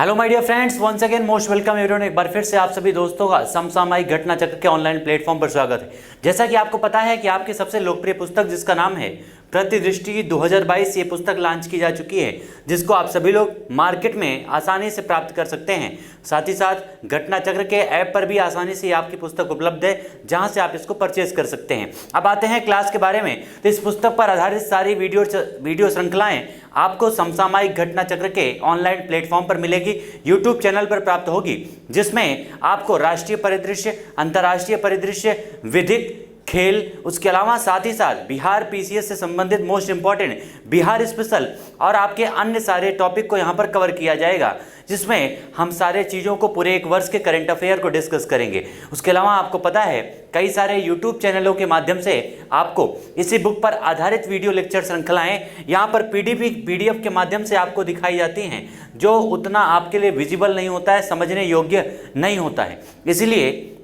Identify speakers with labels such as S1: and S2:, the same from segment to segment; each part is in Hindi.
S1: Hello my dear friends, once again most welcome everyone. एक बार फिर से आप सभी दोस्तों का समसामयिक घटना चक्र के ऑनलाइन प्लेटफॉर्म पर स्वागत है। जैसा कि आपको पता है कि आपकी सबसे लोकप्रिय पुस्तक जिसका नाम है प्रतिदृष्टि 2022, ये पुस्तक लॉन्च की जा चुकी है, जिसको आप सभी लोग मार्केट में आसानी से प्राप्त कर सकते हैं। साथ ही साथ घटना चक्र के ऐप पर भी आसानी से आपकी पुस्तक उपलब्ध है, जहां से आप इसको परचेज कर सकते हैं। अब आते हैं क्लास के बारे में। तो इस पुस्तक पर आधारित सारी वीडियो श्रृंखलाएं आपको समसामयिक घटना चक्र के ऑनलाइन प्लेटफॉर्म पर मिलेगी, यूट्यूब चैनल पर प्राप्त होगी, जिसमें आपको राष्ट्रीय परिदृश्य, अंतर्राष्ट्रीय परिदृश्य, विधिक, खेल, उसके अलावा साथ ही साथ बिहार पीसीएस से संबंधित मोस्ट इंपॉर्टेंट बिहार स्पेशल और आपके अन्य सारे टॉपिक को यहाँ पर कवर किया जाएगा, जिसमें हम सारे चीज़ों को पूरे एक वर्ष के करंट अफेयर को डिस्कस करेंगे। उसके अलावा आपको पता है कई सारे यूट्यूब चैनलों के माध्यम से आपको इसी बुक पर आधारित वीडियो लेक्चर श्रृंखलाएं यहाँ पर पीडीएफ के माध्यम से आपको दिखाई जाती हैं, जो उतना आपके लिए विजिबल नहीं होता है, समझने योग्य नहीं होता है। इसलिए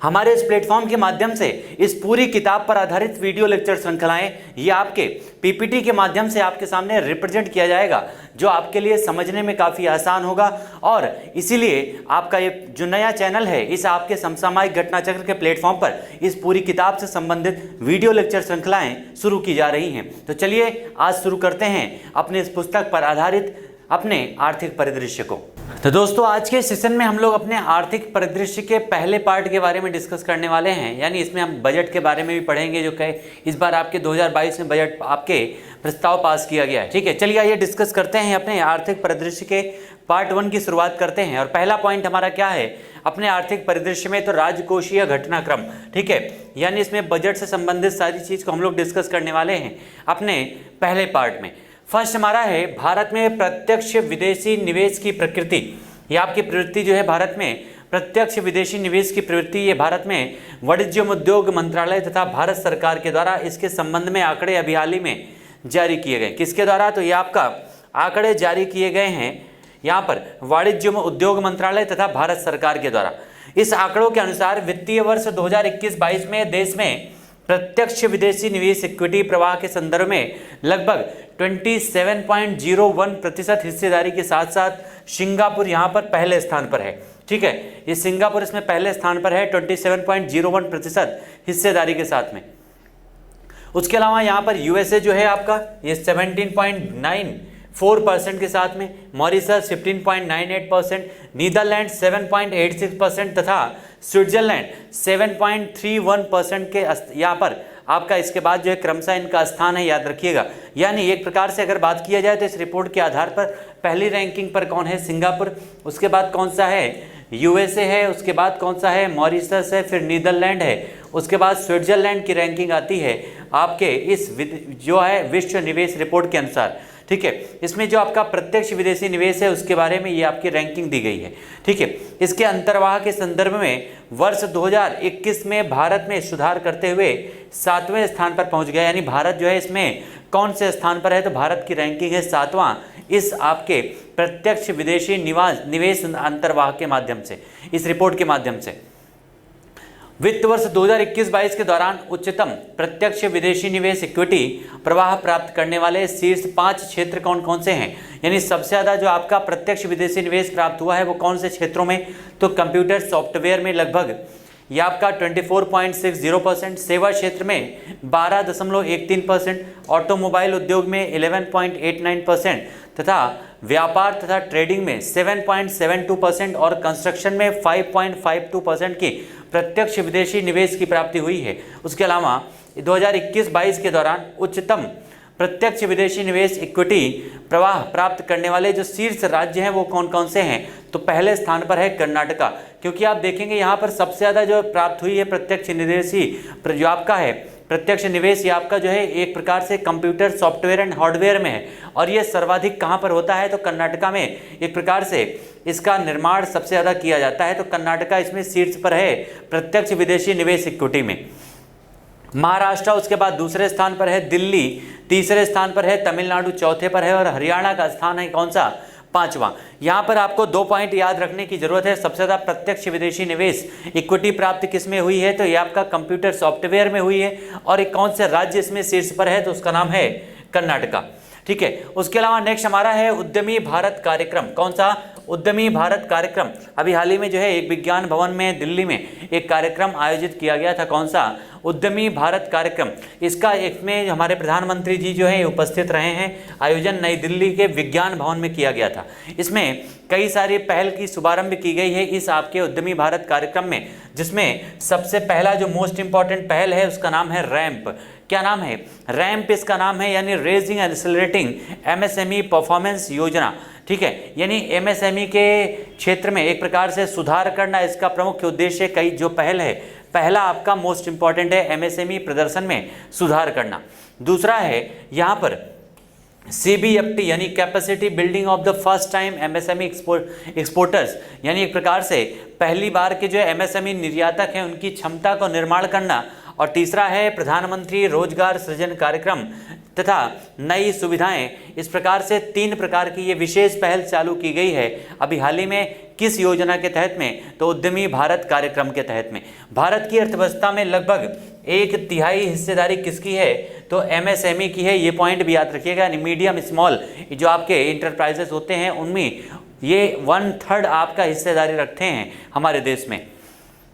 S1: हमारे इस प्लेटफॉर्म के माध्यम से इस पूरी किताब पर आधारित वीडियो लेक्चर श्रृंखलाएं ये आपके पीपीटी के माध्यम से आपके सामने रिप्रेजेंट किया जाएगा, जो आपके लिए समझने में काफ़ी आसान होगा। और इसीलिए आपका ये जो नया चैनल है, इस आपके समसामयिक घटना चक्र के प्लेटफॉर्म पर इस पूरी किताब से संबंधित वीडियो लेक्चर श्रृंखलाएं शुरू की जा रही हैं। तो चलिए आज शुरू करते हैं अपने इस पुस्तक पर आधारित अपने आर्थिक परिदृश्य को। तो दोस्तों, आज के सेशन में हम लोग अपने आर्थिक परिदृश्य के पहले पार्ट के बारे में डिस्कस करने वाले हैं, यानी इसमें हम बजट के बारे में भी पढ़ेंगे, जो कि इस बार आपके 2022 में बजट आपके प्रस्ताव पास किया गया है। ठीक है, चलिए आइए डिस्कस करते हैं अपने आर्थिक परिदृश्य के पार्ट 1 की शुरुआत करते हैं। और पहला पॉइंट हमारा क्या है अपने आर्थिक परिदृश्य में, तो राजकोषीय घटनाक्रम। ठीक है, यानी इसमें बजट से संबंधित सारी चीज़ को हम लोग डिस्कस करने वाले हैं अपने पहले पार्ट में। फर्स्ट हमारा है भारत में प्रत्यक्ष विदेशी निवेश की प्रकृति। ये आपकी प्रवृत्ति जो है भारत में प्रत्यक्ष विदेशी निवेश की प्रवृत्ति, ये भारत में वाणिज्य उद्योग मंत्रालय तथा भारत सरकार के द्वारा इसके संबंध में आंकड़े अभी हाल ही में जारी किए गए। किसके द्वारा? तो ये आपका आंकड़े जारी किए गए हैं यहाँ पर वाणिज्य उद्योग मंत्रालय तथा भारत सरकार के द्वारा। इस आंकड़ों के अनुसार वित्तीय वर्ष 2021-22 में देश में प्रत्यक्ष विदेशी निवेश इक्विटी प्रवाह के संदर्भ में लगभग 27.01% हिस्सेदारी के साथ साथ सिंगापुर यहाँ पर पहले स्थान पर है। ठीक है, ये सिंगापुर इसमें पहले स्थान पर है 27.01% हिस्सेदारी के साथ में। उसके अलावा यहाँ पर यूएसए जो है आपका ये 17.94% के साथ में, मॉरिशस 15.98%, नीदरलैंड 7.86% तथा स्विट्जरलैंड 7.31% के यहाँ पर आपका इसके बाद जो है क्रमशः इनका स्थान है, याद रखिएगा। यानी एक प्रकार से अगर बात किया जाए तो इस रिपोर्ट के आधार पर पहली रैंकिंग पर कौन है? सिंगापुर, उसके बाद कौन सा है? यूएसए है, उसके बाद कौन सा है? मॉरिशस है, फिर नीदरलैंड है, उसके बाद स्विट्जरलैंड की रैंकिंग आती है आपके इस जो है विश्व निवेश रिपोर्ट के अनुसार। ठीक है, इसमें जो आपका प्रत्यक्ष विदेशी निवेश है उसके बारे में ये आपकी रैंकिंग दी गई है। ठीक है, इसके अंतर्वाह के संदर्भ में वर्ष 2021 में भारत में सुधार करते हुए 7वें स्थान पर पहुंच गया। यानी भारत जो है इसमें कौन से स्थान पर है? तो भारत की रैंकिंग है 7वां इस आपके प्रत्यक्ष विदेशी निवेश अंतर्वाह के माध्यम से, इस रिपोर्ट के माध्यम से। वित्त वर्ष 2021-22 के दौरान उच्चतम प्रत्यक्ष विदेशी निवेश इक्विटी प्रवाह प्राप्त करने वाले शीर्ष 5 क्षेत्र कौन कौन से हैं? यानी सबसे ज़्यादा जो आपका प्रत्यक्ष विदेशी निवेश प्राप्त हुआ है वो कौन से क्षेत्रों में? तो कंप्यूटर सॉफ्टवेयर में लगभग ये आपका 24.60%, सेवा क्षेत्र में 12.13%, ऑटोमोबाइल उद्योग में 11.89% तथा व्यापार तथा ट्रेडिंग में 7.72% और कंस्ट्रक्शन में 5.52% की प्रत्यक्ष विदेशी निवेश की प्राप्ति हुई है। उसके अलावा 2021-22 के दौरान उच्चतम प्रत्यक्ष विदेशी निवेश इक्विटी प्रवाह प्राप्त करने वाले जो शीर्ष राज्य हैं वो कौन कौन से हैं? तो पहले स्थान पर है कर्नाटका, क्योंकि आप देखेंगे यहाँ पर सबसे ज़्यादा जो प्राप्त हुई है प्रत्यक्ष निवेशी जो आपका है प्रत्यक्ष निवेश, ये आपका जो है एक प्रकार से कंप्यूटर सॉफ्टवेयर एंड हार्डवेयर में है, और ये सर्वाधिक कहाँ पर होता है? तो कर्नाटका में एक प्रकार से इसका निर्माण सबसे ज़्यादा किया जाता है। तो कर्नाटका इसमें शीर्ष पर है प्रत्यक्ष विदेशी निवेश इक्विटी में। महाराष्ट्र उसके बाद दूसरे स्थान पर है, दिल्ली तीसरे स्थान पर है, तमिलनाडु चौथे पर है और हरियाणा का स्थान है कौन सा? 5वां। यहाँ पर आपको 2 पॉइंट याद रखने की जरूरत है। सबसे ज़्यादा प्रत्यक्ष विदेशी निवेश इक्विटी प्राप्ति किस में हुई है? तो ये आपका कंप्यूटर सॉफ्टवेयर में हुई है। और एक कौन से राज्य इसमें शीर्ष पर है? तो उसका नाम है कर्नाटका। ठीक है, उसके अलावा नेक्स्ट हमारा है उद्यमी भारत कार्यक्रम। कौन सा? उद्यमी भारत कार्यक्रम, अभी हाल ही में जो है एक विज्ञान भवन में दिल्ली में एक कार्यक्रम आयोजित किया गया था। कौन सा? उद्यमी भारत कार्यक्रम। इसमें हमारे प्रधानमंत्री जी जो है उपस्थित रहे हैं। आयोजन नई दिल्ली के विज्ञान भवन में किया गया था। इसमें कई सारी पहल की शुभारंभ की गई है इस आपके उद्यमी भारत कार्यक्रम में, जिसमें सबसे पहला जो मोस्ट इंपॉर्टेंट पहल है उसका नाम है रैंप। क्या नाम है? रैंप इसका नाम है, यानी raising and accelerating MSME performance योजना। ठीक है, यानी एमएसएमई के क्षेत्र में एक प्रकार से सुधार करना इसका प्रमुख उद्देश्य। कई जो पहल है, पहला आपका मोस्ट इंपॉर्टेंट है एमएसएमई प्रदर्शन में सुधार करना। दूसरा है यहाँ पर CBFT यानी capacity building of the first time MSME exporters, यानी एक प्रकार से पहली बार के जो एमएसएमई निर्यातक हैं उनकी क्षमता को निर्माण करना। और तीसरा है प्रधानमंत्री रोजगार सृजन कार्यक्रम तथा नई सुविधाएं। इस प्रकार से 3 प्रकार की ये विशेष पहल चालू की गई है अभी हाल ही में। किस योजना के तहत में? तो उद्यमी भारत कार्यक्रम के तहत में। भारत की अर्थव्यवस्था में लगभग 1/3 हिस्सेदारी किसकी है? तो एमएसएमई की है। ये पॉइंट भी याद रखिएगा, यानी मीडियम स्मॉल जो आपके इंटरप्राइजेस होते हैं उनमें ये 1/3 आपका हिस्सेदारी रखते हैं हमारे देश में।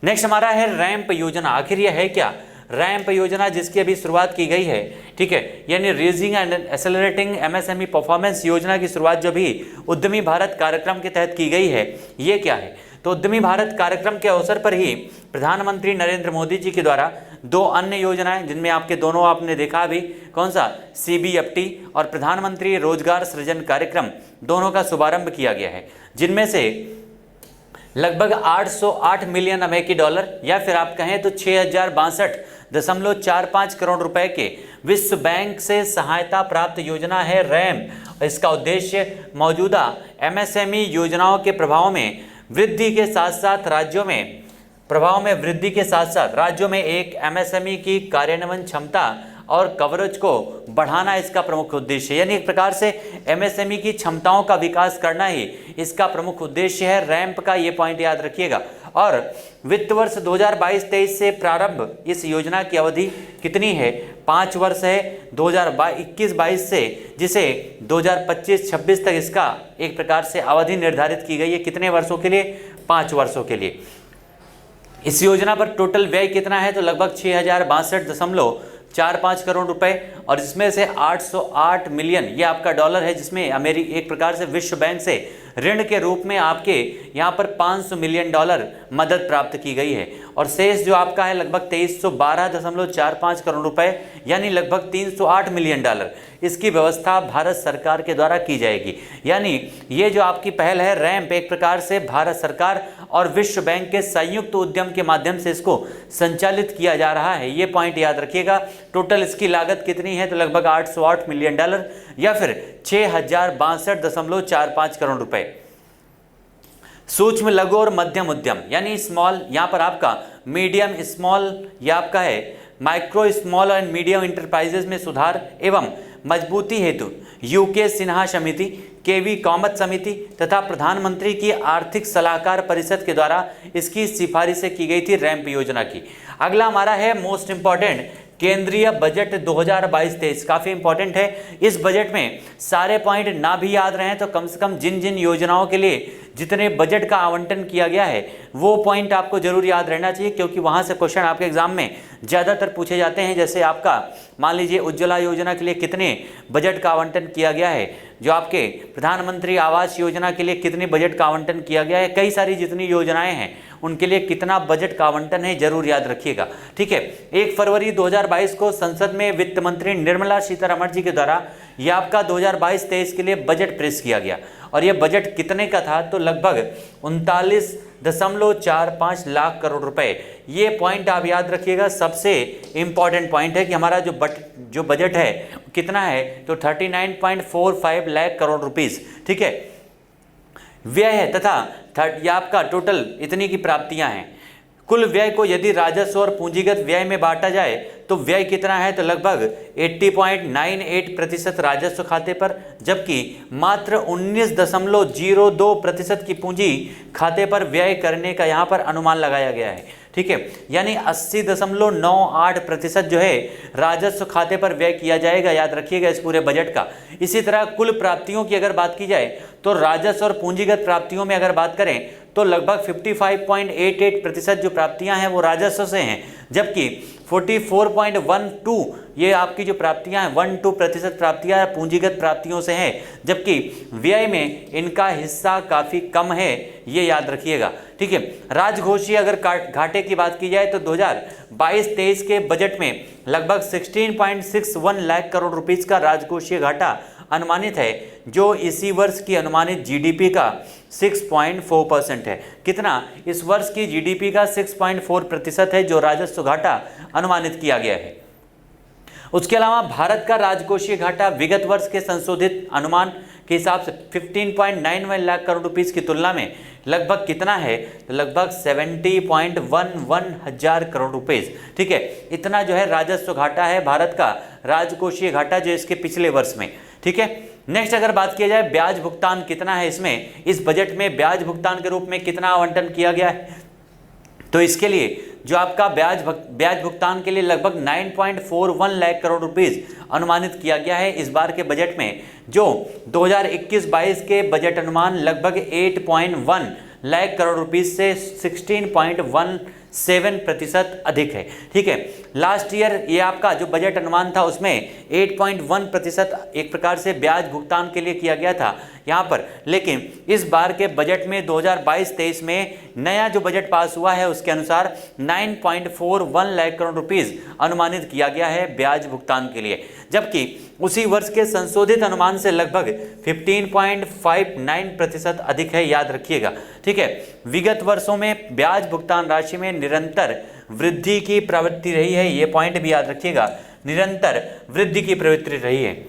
S1: नेक्स्ट हमारा है रैंप योजना। आखिर यह है क्या? रैंप योजना जिसकी अभी शुरुआत की गई है, ठीक है, यानी raising and accelerating MSME performance योजना की शुरुआत जो भी उद्यमी भारत कार्यक्रम के तहत की गई है, ये क्या है? तो उद्यमी भारत कार्यक्रम के अवसर पर ही प्रधानमंत्री नरेंद्र मोदी जी के द्वारा 2 अन्य योजनाएं, जिनमें आपके दोनों आपने देखा अभी, कौन सा? CBFT और प्रधानमंत्री रोजगार सृजन कार्यक्रम, दोनों का शुभारंभ किया गया है, जिनमें से लगभग 808 मिलियन अमेरिकी डॉलर या फिर आप कहें तो 6062.45 करोड़ रुपए के विश्व बैंक से सहायता प्राप्त योजना है रैंप। इसका उद्देश्य मौजूदा एमएसएमई योजनाओं के प्रभाव में वृद्धि के साथ साथ राज्यों में एक एमएसएमई की कार्यान्वयन क्षमता और कवरेज को बढ़ाना इसका प्रमुख उद्देश्य है। यानी एक प्रकार से एमएसएमई की क्षमताओं का विकास करना ही इसका प्रमुख उद्देश्य है रैंप का। ये पॉइंट याद रखिएगा। और वित्त वर्ष 2022-23 से प्रारंभ इस योजना की अवधि कितनी है? 5 वर्ष है, 2021-22 से, जिसे 2025-26 तक इसका एक प्रकार से अवधि निर्धारित की गई है। कितने वर्षों के लिए? 5 वर्षों के लिए। इस योजना पर टोटल व्यय कितना है? तो लगभग 6062.45 करोड़ रुपए, और इसमें से 808 मिलियन ये आपका डॉलर है, जिसमें एक प्रकार से विश्व बैंक से ऋण के रूप में आपके यहाँ पर 500 मिलियन डॉलर मदद प्राप्त की गई है। और शेष जो आपका है लगभग 2312.45 करोड़ रुपए, यानी लगभग 308 मिलियन डॉलर, इसकी व्यवस्था भारत सरकार के द्वारा की जाएगी। यानी ये जो आपकी पहल है रैंप, एक प्रकार से भारत सरकार और विश्व बैंक के संयुक्त उद्यम के माध्यम से इसको संचालित किया जा रहा है। ये पॉइंट याद रखिएगा। टोटल इसकी लागत कितनी है? तो लगभग 808 मिलियन डॉलर या फिर 6062.45 करोड़ रुपए। सूक्ष्म, लघु और मध्यम उद्यम, यानी स्मॉल, यहाँ पर आपका मीडियम स्मॉल, या आपका है micro small and medium enterprises में सुधार एवं मजबूती हेतु यूके सिन्हा समिति, केवी कामत समिति तथा प्रधानमंत्री की आर्थिक सलाहकार परिषद के द्वारा इसकी सिफारिशें की गई थी रैंप योजना की। अगला हमारा है मोस्ट इंपॉर्टेंट केंद्रीय बजट 2022-23। काफ़ी इंपॉर्टेंट है। इस बजट में सारे पॉइंट ना भी याद रहें तो कम से कम जिन जिन योजनाओं के लिए जितने बजट का आवंटन किया गया है वो पॉइंट आपको जरूर याद रहना चाहिए, क्योंकि वहाँ से क्वेश्चन आपके एग्जाम में ज़्यादातर पूछे जाते हैं। जैसे आपका मान लीजिए उज्ज्वला योजना के लिए कितने बजट का आवंटन किया गया है, जो आपके प्रधानमंत्री आवास योजना के लिए कितने बजट का आवंटन किया गया है, कई सारी जितनी योजनाएं हैं उनके लिए कितना बजट का आवंटन है, जरूर याद रखिएगा। ठीक है, 1 फरवरी 2022 को संसद में वित्त मंत्री निर्मला सीतारमण जी के द्वारा ये आपका 2022-23 के लिए बजट पेश किया गया, और ये बजट कितने का था? तो लगभग 39.45 लाख करोड़ रुपए। ये पॉइंट आप याद रखिएगा, सबसे इंपॉर्टेंट पॉइंट है कि हमारा जो बजट है कितना है? तो 39.45 लाख करोड़ रुपीस। ठीक है, व्यय है तथा ये आपका टोटल इतनी की प्राप्तियां हैं। कुल व्यय को यदि राजस्व और पूंजीगत व्यय में बांटा जाए तो व्यय कितना है? तो लगभग 80.98% राजस्व खाते पर, जबकि मात्र 19.02% की पूंजी खाते पर व्यय करने का यहाँ पर अनुमान लगाया गया है। ठीक है, यानी 80.98% जो है राजस्व खाते पर व्यय किया जाएगा, याद रखिएगा इस पूरे बजट का। इसी तरह कुल प्राप्तियों की अगर बात की जाए तो राजस्व और पूंजीगत प्राप्तियों में अगर बात करें तो लगभग 55.88% जो प्राप्तियां हैं वो राजस्व से हैं, जबकि 44.12 ये आपकी जो प्राप्तियां हैं 12% प्राप्तियां पूंजीगत प्राप्तियों से हैं, जबकि व्यय में इनका हिस्सा काफ़ी कम है, ये याद रखिएगा। ठीक है, राजकोषीय अगर घाटे की बात की जाए तो 2022-23 के बजट में लगभग 16.61 लाख करोड़ रुपीस का राजकोषीय घाटा अनुमानित है, जो इसी वर्ष की अनुमानित जीडीपी का 6.4% है। कितना? इस वर्ष की जीडीपी का 6.4% है जो राजस्व घाटा अनुमानित किया गया है। उसके अलावा भारत का राजकोषीय घाटा विगत वर्ष के संशोधित अनुमान के हिसाब से 15.91 लाख करोड़ रुपीस की तुलना में लगभग कितना है? तो लगभग 70.11 हजार करोड़ रुपीस। ठीक है, इतना जो है राजस्व घाटा है भारत का राजकोषीय घाटा जो इसके पिछले वर्ष में। ठीक है, नेक्स्ट अगर बात किया जाए ब्याज भुगतान कितना है इसमें, इस बजट में ब्याज भुगतान के रूप में कितना आवंटन किया गया है, तो इसके लिए जो आपका ब्याज भुगतान के लिए लगभग 9.41 लाख करोड़ रुपीस अनुमानित किया गया है इस बार के बजट में, जो 2021-22 के बजट अनुमान लगभग 8.1 लाख करोड़ रुपीस से 16.17% अधिक है। ठीक है, लास्ट ईयर ये आपका जो बजट अनुमान था उसमें 8.1% एक प्रकार से ब्याज भुगतान के लिए किया गया था यहाँ पर, लेकिन इस बार के बजट में 2022-23 में नया जो बजट पास हुआ है उसके अनुसार 9.41 लाख करोड़ रुपीस अनुमानित किया गया है ब्याज भुगतान के लिए, जबकि उसी वर्ष के संशोधित अनुमान से लगभग 15.59% अधिक है, याद रखिएगा। ठीक है, विगत वर्षों में ब्याज भुगतान राशि में निरंतर वृद्धि की प्रवृत्ति रही है, ये पॉइंट भी याद रखिएगा, निरंतर वृद्धि की प्रवृत्ति रही है।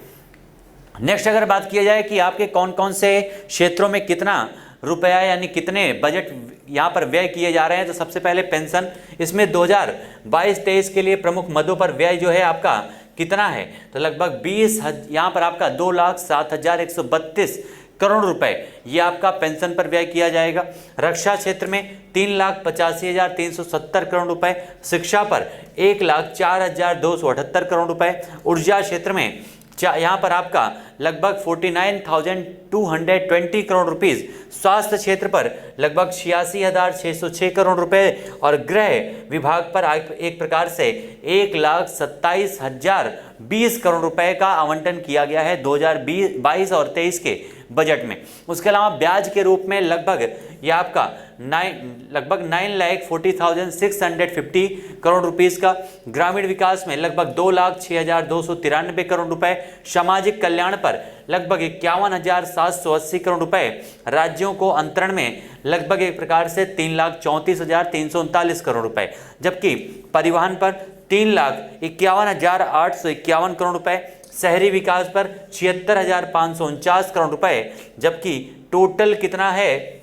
S1: नेक्स्ट अगर बात किया जाए कि आपके कौन कौन से क्षेत्रों में कितना रुपया यानी कितने बजट यहाँ पर व्यय किए जा रहे हैं, तो सबसे पहले पेंशन, इसमें 2022-23 के लिए प्रमुख मदों पर व्यय जो है आपका कितना है, तो लगभग 20 यहाँ पर आपका 2,07,132 करोड़ रुपए ये आपका पेंशन पर व्यय किया जाएगा। रक्षा क्षेत्र में 3,85,370 करोड़ रुपए, शिक्षा पर 1,04,278 करोड़ रुपए, ऊर्जा क्षेत्र में यहाँ पर आपका लगभग 49,220 करोड़ रुपीस, स्वास्थ्य क्षेत्र पर लगभग 86,606 करोड़ रुपए और गृह विभाग पर एक प्रकार से 1,27,020 करोड़ रुपए का आवंटन किया गया है 2022 और 23 के बजट में। उसके अलावा ब्याज के रूप में लगभग ये आपका 9,40,650 करोड़ रुपीस का, ग्रामीण विकास में लगभग 2,06,293 करोड़ रुपए, सामाजिक कल्याण पर लगभग 51,780 करोड़ रुपए, राज्यों को अंतरण में लगभग एक प्रकार से 3,34,339 करोड़ रुपए, जबकि परिवहन पर 3,51,851 करोड़ रुपए, शहरी विकास पर 76,549 करोड़ रुपए, जबकि टोटल कितना है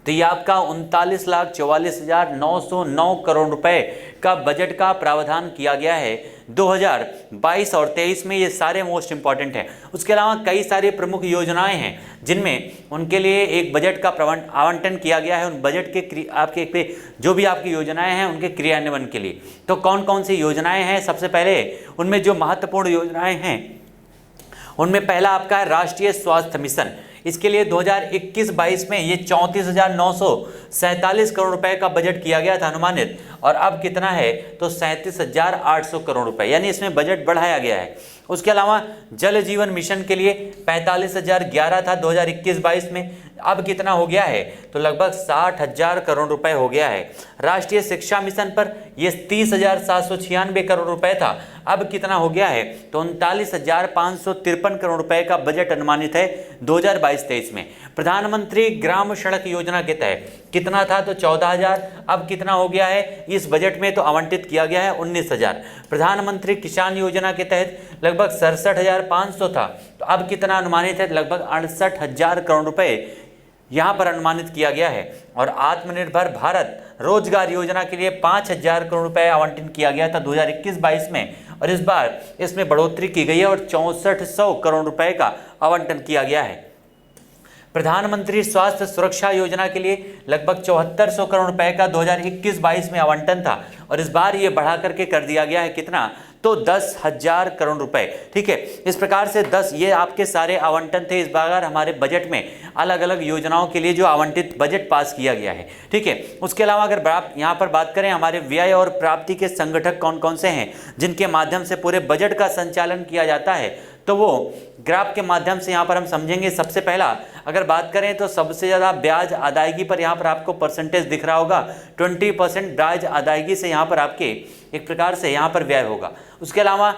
S1: तो ये आपका 39,44,909 करोड़ रुपए का बजट का प्रावधान किया गया है 2022 और 23 में। ये सारे मोस्ट इंपॉर्टेंट हैं। उसके अलावा कई सारी प्रमुख योजनाएं हैं जिनमें उनके लिए एक बजट का आवंटन किया गया है, उन बजट के आपके जो भी आपकी योजनाएं हैं उनके क्रियान्वयन के लिए। तो कौन कौन सी योजनाएं हैं, सबसे पहले उनमें जो महत्वपूर्ण योजनाएं हैं उनमें पहला आपका है राष्ट्रीय स्वास्थ्य मिशन। इसके लिए 2021-22 में ये 34,947 करोड़ रुपए का बजट किया गया था अनुमानित, और अब कितना है तो 37,800 करोड़ रुपए, यानी इसमें बजट बढ़ाया गया है। उसके अलावा जल जीवन मिशन के लिए 45,011 था 2021-22 में, अब कितना हो गया है तो लगभग 60,000 करोड़ रुपए हो गया है। राष्ट्रीय शिक्षा मिशन पर ये 30,796 करोड़ रुपए था, अब कितना हो गया है तो 39,553 करोड़ रुपए का बजट अनुमानित है 2022-23 में। प्रधानमंत्री ग्राम सड़क योजना के तहत कितना था तो 14,000, अब कितना हो गया है इस बजट में तो आवंटित किया गया है 19,000। प्रधानमंत्री किसान योजना के तहत लगभग 67,500 था, तो अब कितना अनुमानित है लगभग 68,000 करोड़ रुपए यहाँ पर अनुमानित किया गया है। और आत्मनिर्भर भारत रोजगार योजना के लिए 5,000 करोड़ रुपए आवंटित किया गया था 2021-22 में, और इस बार इसमें बढ़ोतरी की गई है और 6400 करोड़ रुपए का आवंटन किया गया है। प्रधानमंत्री स्वास्थ्य सुरक्षा योजना के लिए लगभग 7400 करोड़ रुपए का 2021-22 में आवंटन था और इस बार ये बढ़ा करके कर दिया गया है कितना, तो 10,000 करोड़ रुपए। ठीक है, इस प्रकार से 10 ये आपके सारे आवंटन थे इस बार हमारे बजट में अलग अलग योजनाओं के लिए जो आवंटित बजट पास किया गया है। ठीक है, उसके अलावा अगर आप यहाँ पर बात करें हमारे व्यय और प्राप्ति के संगठक कौन कौन से हैं जिनके माध्यम से पूरे बजट का संचालन किया जाता है, तो वो ग्राफ के माध्यम से यहाँ पर हम समझेंगे। सबसे पहला अगर बात करें तो सबसे ज़्यादा ब्याज अदायगी पर यहाँ पर आपको परसेंटेज दिख रहा होगा, 20% ब्याज अदायगी से यहाँ पर आपके एक प्रकार से यहाँ पर व्यय होगा। उसके अलावा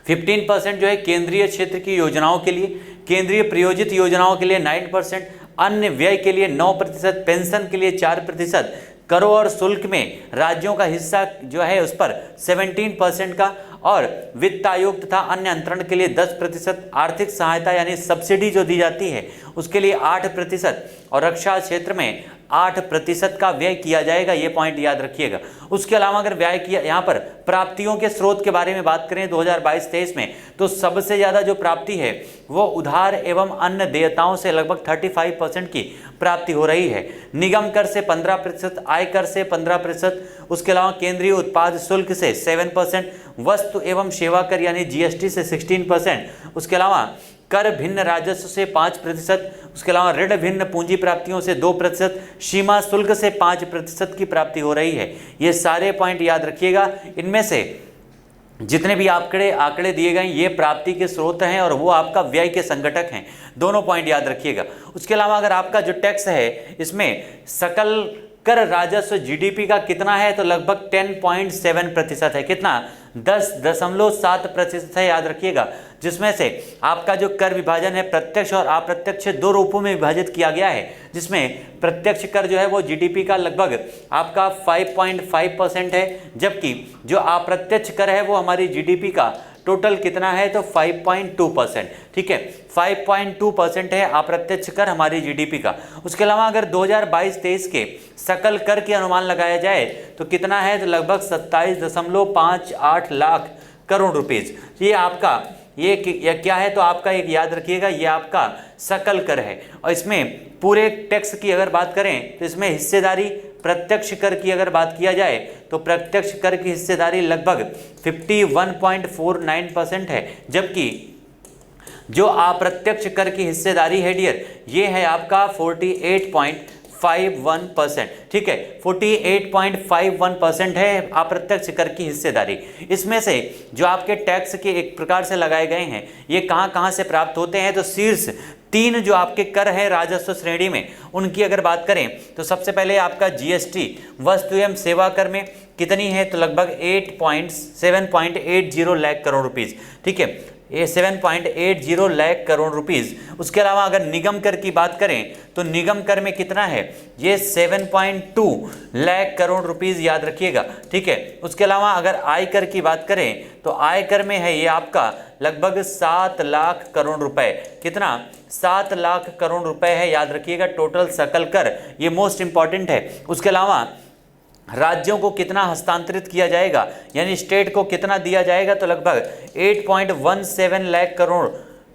S1: 15% जो है केंद्रीय क्षेत्र की योजनाओं के लिए, केंद्रीय प्रायोजित योजनाओं के लिए 9%, अन्य व्यय के लिए 9%, पेंशन के लिए 4%, करों और शुल्क में राज्यों का हिस्सा जो है उस पर 17% का, और वित्त आयोग तथा अन्य अंतरण के लिए 10%, आर्थिक सहायता यानी सब्सिडी जो दी जाती है उसके लिए 8%, और रक्षा क्षेत्र में 8% का व्यय किया जाएगा। ये पॉइंट याद रखिएगा। उसके अलावा अगर व्यय किया यहाँ पर प्राप्तियों के स्रोत के बारे में बात करें 2022-23 में, तो सबसे ज़्यादा जो प्राप्ति है वो उधार एवं अन्य देयताओं से लगभग 35% की प्राप्ति हो रही है। निगम कर से 15%, आयकर से 15%, उसके अलावा केंद्रीय उत्पाद शुल्क से 7%, वस्तु एवं सेवा कर यानी GST से 16%, उसके अलावा कर भिन्न राजस्व से 5%, उसके अलावा ऋण भिन्न पूंजी प्राप्तियों से 2%, सीमा शुल्क से 5% की प्राप्ति हो रही है। ये सारे पॉइंट याद रखिएगा। इनमें से जितने भी आंकड़े दिए गए ये प्राप्ति के स्रोत हैं और वो आपका व्यय के संगठक हैं, दोनों पॉइंट याद रखिएगा। उसके अलावा अगर आपका जो टैक्स है इसमें सकल कर राजस्व GDP का कितना है, तो लगभग 10.7% है। कितना? 10.7% है, याद रखिएगा। जिसमें से आपका जो कर विभाजन है प्रत्यक्ष और अप्रत्यक्ष दो रूपों में विभाजित किया गया है, जिसमें प्रत्यक्ष कर जो है वो GDP का लगभग आपका 5.5% है, जबकि जो अप्रत्यक्ष कर है वो हमारी GDP का टोटल कितना है, तो 5.2%। ठीक है, 5.2% है अप्रत्यक्ष कर हमारी GDP का। उसके अलावा अगर 2022-23 के सकल कर के अनुमान लगाया जाए तो कितना है, तो लगभग 27.58 लाख करोड़ रुपीज। ये आपका ये क्या है, तो आपका एक याद रखिएगा ये आपका सकल कर है। और इसमें पूरे टैक्स की अगर बात करें तो इसमें हिस्सेदारी प्रत्यक्ष कर की अगर बात किया जाए तो प्रत्यक्ष कर की हिस्सेदारी लगभग 51.49% है, जबकि जो अप्रत्यक्ष कर की हिस्सेदारी है डियर ये है आपका 48.51%। ठीक है, 48.51% है अप्रत्यक्ष कर की हिस्सेदारी। इसमें से जो आपके टैक्स के एक प्रकार से लगाए गए हैं ये कहाँ कहाँ से प्राप्त होते हैं, तो शीर्ष 3 जो आपके कर हैं राजस्व श्रेणी में उनकी अगर बात करें तो सबसे पहले आपका GST वस्तु एवं सेवा कर में कितनी है, तो लगभग 7.80 लाख करोड़ रुपीज़। ठीक है, ये 7.80 लाख करोड़ रुपीज़। उसके अलावा अगर निगम कर की बात करें तो निगम कर में कितना है, ये 7.2 लाख करोड़ रुपीज़, याद रखिएगा। ठीक है, उसके अलावा अगर आयकर की बात करें तो आयकर में है ये आपका लगभग 7 लाख करोड़ रुपए। कितना? 7 लाख करोड़ रुपए है, याद रखिएगा टोटल सकल कर, ये मोस्ट इंपॉर्टेंट है। उसके अलावा राज्यों को कितना हस्तांतरित किया जाएगा यानी स्टेट को कितना दिया जाएगा, तो लगभग 8.17 लाख करोड़।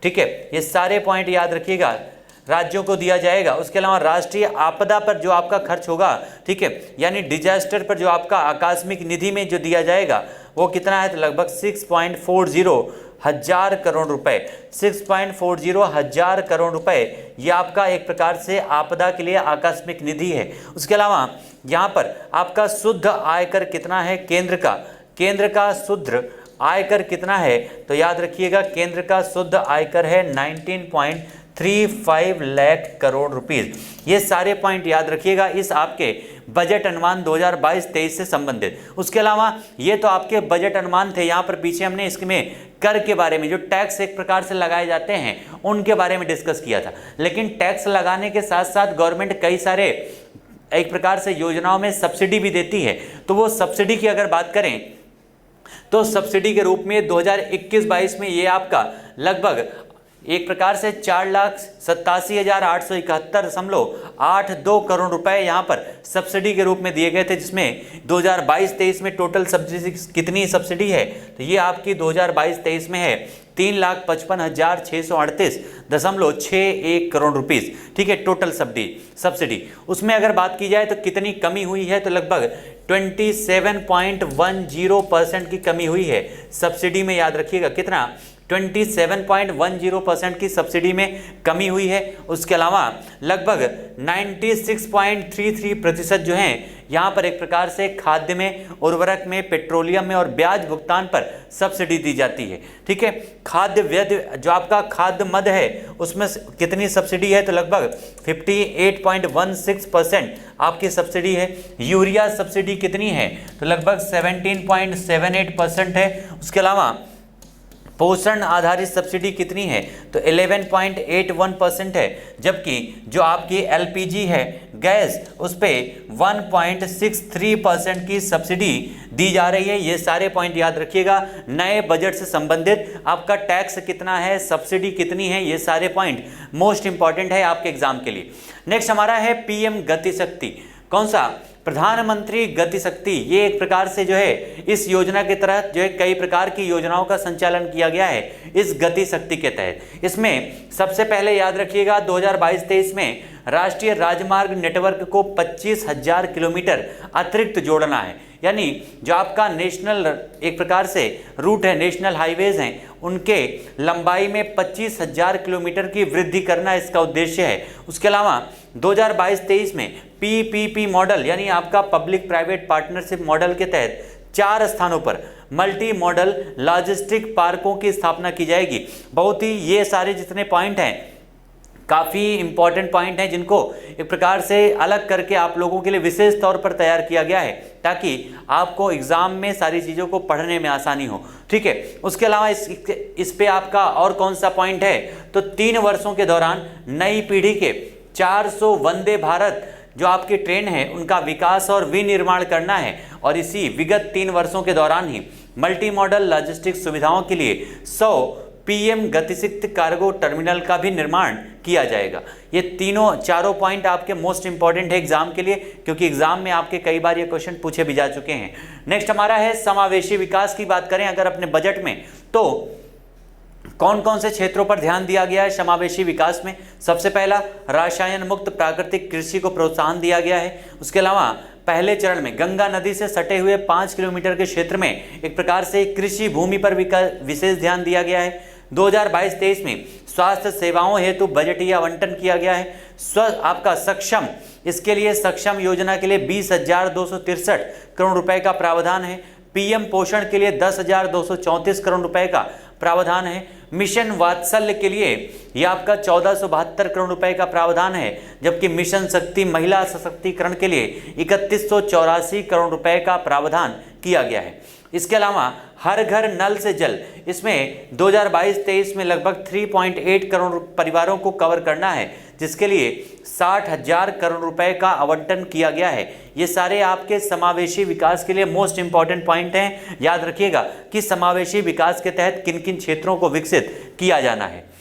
S1: ठीक है, ये सारे पॉइंट याद रखिएगा, राज्यों को दिया जाएगा। उसके अलावा राष्ट्रीय आपदा पर जो आपका खर्च होगा, ठीक है, यानी डिजास्टर पर जो आपका आकस्मिक निधि में जो दिया जाएगा वो कितना है, तो लगभग 6.40 हजार करोड़ रुपए। 6.40 हजार करोड़ रुपए ये आपका एक प्रकार से आपदा के लिए आकस्मिक निधि है। उसके अलावा यहाँ पर आपका शुद्ध आयकर कितना है, केंद्र का शुद्ध आयकर कितना है, तो याद रखिएगा केंद्र का शुद्ध आयकर है 19.35 लाख करोड़ रुपीस। ये सारे पॉइंट याद रखिएगा इस आपके बजट अनुमान 2022-23 से संबंधित। उसके अलावा ये तो आपके बजट अनुमान थे, यहाँ पर पीछे हमने इसमें कर के बारे में जो टैक्स एक प्रकार से लगाए जाते हैं उनके बारे में डिस्कस किया था। लेकिन टैक्स लगाने के साथ साथ गवर्नमेंट कई सारे एक प्रकार से योजनाओं में सब्सिडी भी देती है। तो वो सब्सिडी की अगर बात करें तो सब्सिडी के रूप में 2021-22 में ये आपका लगभग एक प्रकार से 4,87,871.82 करोड़ रुपए यहाँ पर सब्सिडी के रूप में दिए गए थे, जिसमें 2022-23 में टोटल सब्सिडी कितनी सब्सिडी है, तो ये आपकी 2022-23 में है 3,55,638.61 करोड़ रुपीस। ठीक है, टोटल सब्सिडी। उसमें अगर बात की जाए तो कितनी कमी हुई है, तो लगभग 27.10% की कमी हुई है सब्सिडी में। याद रखिएगा कितना, 27.10% की सब्सिडी में कमी हुई है। उसके अलावा लगभग 96.33% जो हैं यहाँ पर एक प्रकार से खाद्य में, उर्वरक में, पेट्रोलियम में और ब्याज भुगतान पर सब्सिडी दी जाती है। ठीक है, खाद्य व्यय जो आपका खाद्य मद है उसमें कितनी सब्सिडी है, तो लगभग 58.16% आपकी सब्सिडी है। यूरिया सब्सिडी कितनी है, तो लगभग 17.78% है। उसके अलावा पोषण आधारित सब्सिडी कितनी है, तो 11.81% है। जबकि जो आपकी एलपीजी है गैस, उस पे 1.63% की सब्सिडी दी जा रही है। ये सारे पॉइंट याद रखिएगा। नए बजट से संबंधित आपका टैक्स कितना है, सब्सिडी कितनी है, ये सारे पॉइंट मोस्ट इंपॉर्टेंट है आपके एग्जाम के लिए। नेक्स्ट हमारा है पीएम गति शक्ति। कौन सा, प्रधानमंत्री गति शक्ति। ये एक प्रकार से जो है इस योजना के तहत जो है कई प्रकार की योजनाओं का संचालन किया गया है इस गति शक्ति के तहत। इसमें सबसे पहले याद रखिएगा 2022-23 में राष्ट्रीय राजमार्ग नेटवर्क को 25,000 किलोमीटर अतिरिक्त जोड़ना है। यानी जो आपका नेशनल एक प्रकार से रूट है, नेशनल हाईवेज हैं, उनके लंबाई में 25,000 किलोमीटर की वृद्धि करना इसका उद्देश्य है। उसके अलावा 2022-23 में पीपीपी मॉडल यानी आपका पब्लिक प्राइवेट पार्टनरशिप मॉडल के तहत 4 स्थानों पर मल्टी मॉडल लॉजिस्टिक पार्कों की स्थापना की जाएगी। बहुत ही ये सारे जितने पॉइंट हैं काफ़ी इंपॉर्टेंट पॉइंट हैं, जिनको एक प्रकार से अलग करके आप लोगों के लिए विशेष तौर पर तैयार किया गया है ताकि आपको एग्जाम में सारी चीज़ों को पढ़ने में आसानी हो। ठीक है, उसके अलावा इस पे आपका और कौन सा पॉइंट है, तो 3 वर्षों के दौरान नई पीढ़ी के 400 वंदे भारत जो आपकी ट्रेन है उनका विकास और विनिर्माण करना है। और इसी विगत 3 वर्षों के दौरान ही मल्टी मॉडल लॉजिस्टिक्स सुविधाओं के लिए 100 पीएम गतिशील कार्गो टर्मिनल का भी निर्माण किया जाएगा। ये चारों पॉइंट आपके मोस्ट इंपॉर्टेंट है एग्जाम के लिए, क्योंकि एग्जाम में आपके कई बार ये क्वेश्चन पूछे भी जा चुके हैं। नेक्स्ट हमारा है समावेशी विकास की बात करें अगर अपने बजट में, तो कौन कौन से क्षेत्रों पर ध्यान दिया गया है समावेशी विकास में। सबसे पहला, रसायन मुक्त प्राकृतिक कृषि को प्रोत्साहन दिया गया है। उसके अलावा पहले चरण में गंगा नदी से सटे हुए 5 किलोमीटर के क्षेत्र में एक प्रकार से कृषि भूमि पर विशेष ध्यान दिया गया है। 2022-23 में स्वास्थ्य सेवाओं हेतु बजटीय आवंटन किया गया है। आपका सक्षम, इसके लिए सक्षम योजना के लिए 20,263 करोड़ रुपए का प्रावधान है। पीएम पोषण के लिए 10,234 करोड़ रुपए का प्रावधान है। मिशन वात्सल्य के लिए यह आपका 1472 करोड़ रुपए का प्रावधान है, जबकि मिशन शक्ति महिला सशक्तिकरण के लिए 3184 करोड़ रुपए का प्रावधान किया गया है। इसके अलावा हर घर नल से जल, इसमें 2022-23 में लगभग 3.8 करोड़ परिवारों को कवर करना है, जिसके लिए 60,000 करोड़ रुपए का आवंटन किया गया है। ये सारे आपके समावेशी विकास के लिए मोस्ट इंपॉर्टेंट पॉइंट हैं। याद रखिएगा कि समावेशी विकास के तहत किन किन क्षेत्रों को विकसित किया जाना है।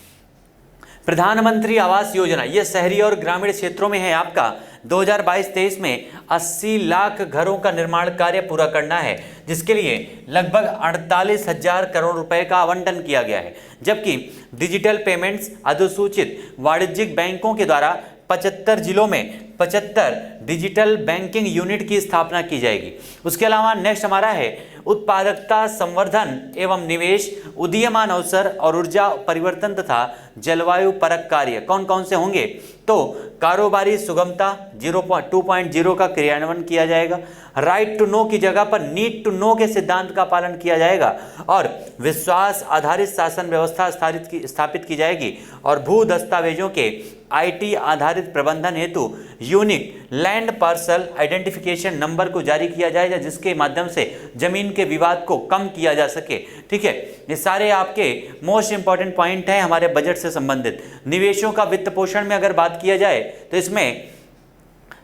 S1: प्रधानमंत्री आवास योजना, ये शहरी और ग्रामीण क्षेत्रों में है। आपका 2022-23 में 80 लाख घरों का निर्माण कार्य पूरा करना है, जिसके लिए लगभग 48,000 करोड़ रुपए का आवंटन किया गया है। जबकि डिजिटल पेमेंट्स अधिसूचित वाणिज्यिक बैंकों के द्वारा 75 जिलों में 75 डिजिटल बैंकिंग यूनिट की स्थापना की जाएगी। उसके अलावा नेक्स्ट हमारा है उत्पादकता संवर्धन एवं निवेश, उदीयमान अवसर और ऊर्जा परिवर्तन तथा जलवायु परक कार्य कौन कौन से होंगे, तो कारोबारी सुगमता 2.0 का क्रियान्वयन किया जाएगा। राइट टू नो की जगह पर नीड टू नो के सिद्धांत का पालन किया जाएगा और विश्वास आधारित शासन व्यवस्था स्थापित की जाएगी। और भू दस्तावेजों के आईटी आधारित प्रबंधन हेतु unique land parcel identification number को जारी किया जाएगा, जिसके माध्यम से जमीन के विवाद को कम किया जा सके। ठीक है, ये सारे आपके मोस्ट इंपॉर्टेंट पॉइंट हैं हमारे बजट से संबंधित। निवेशों का वित्त पोषण में अगर बात किया जाए तो इसमें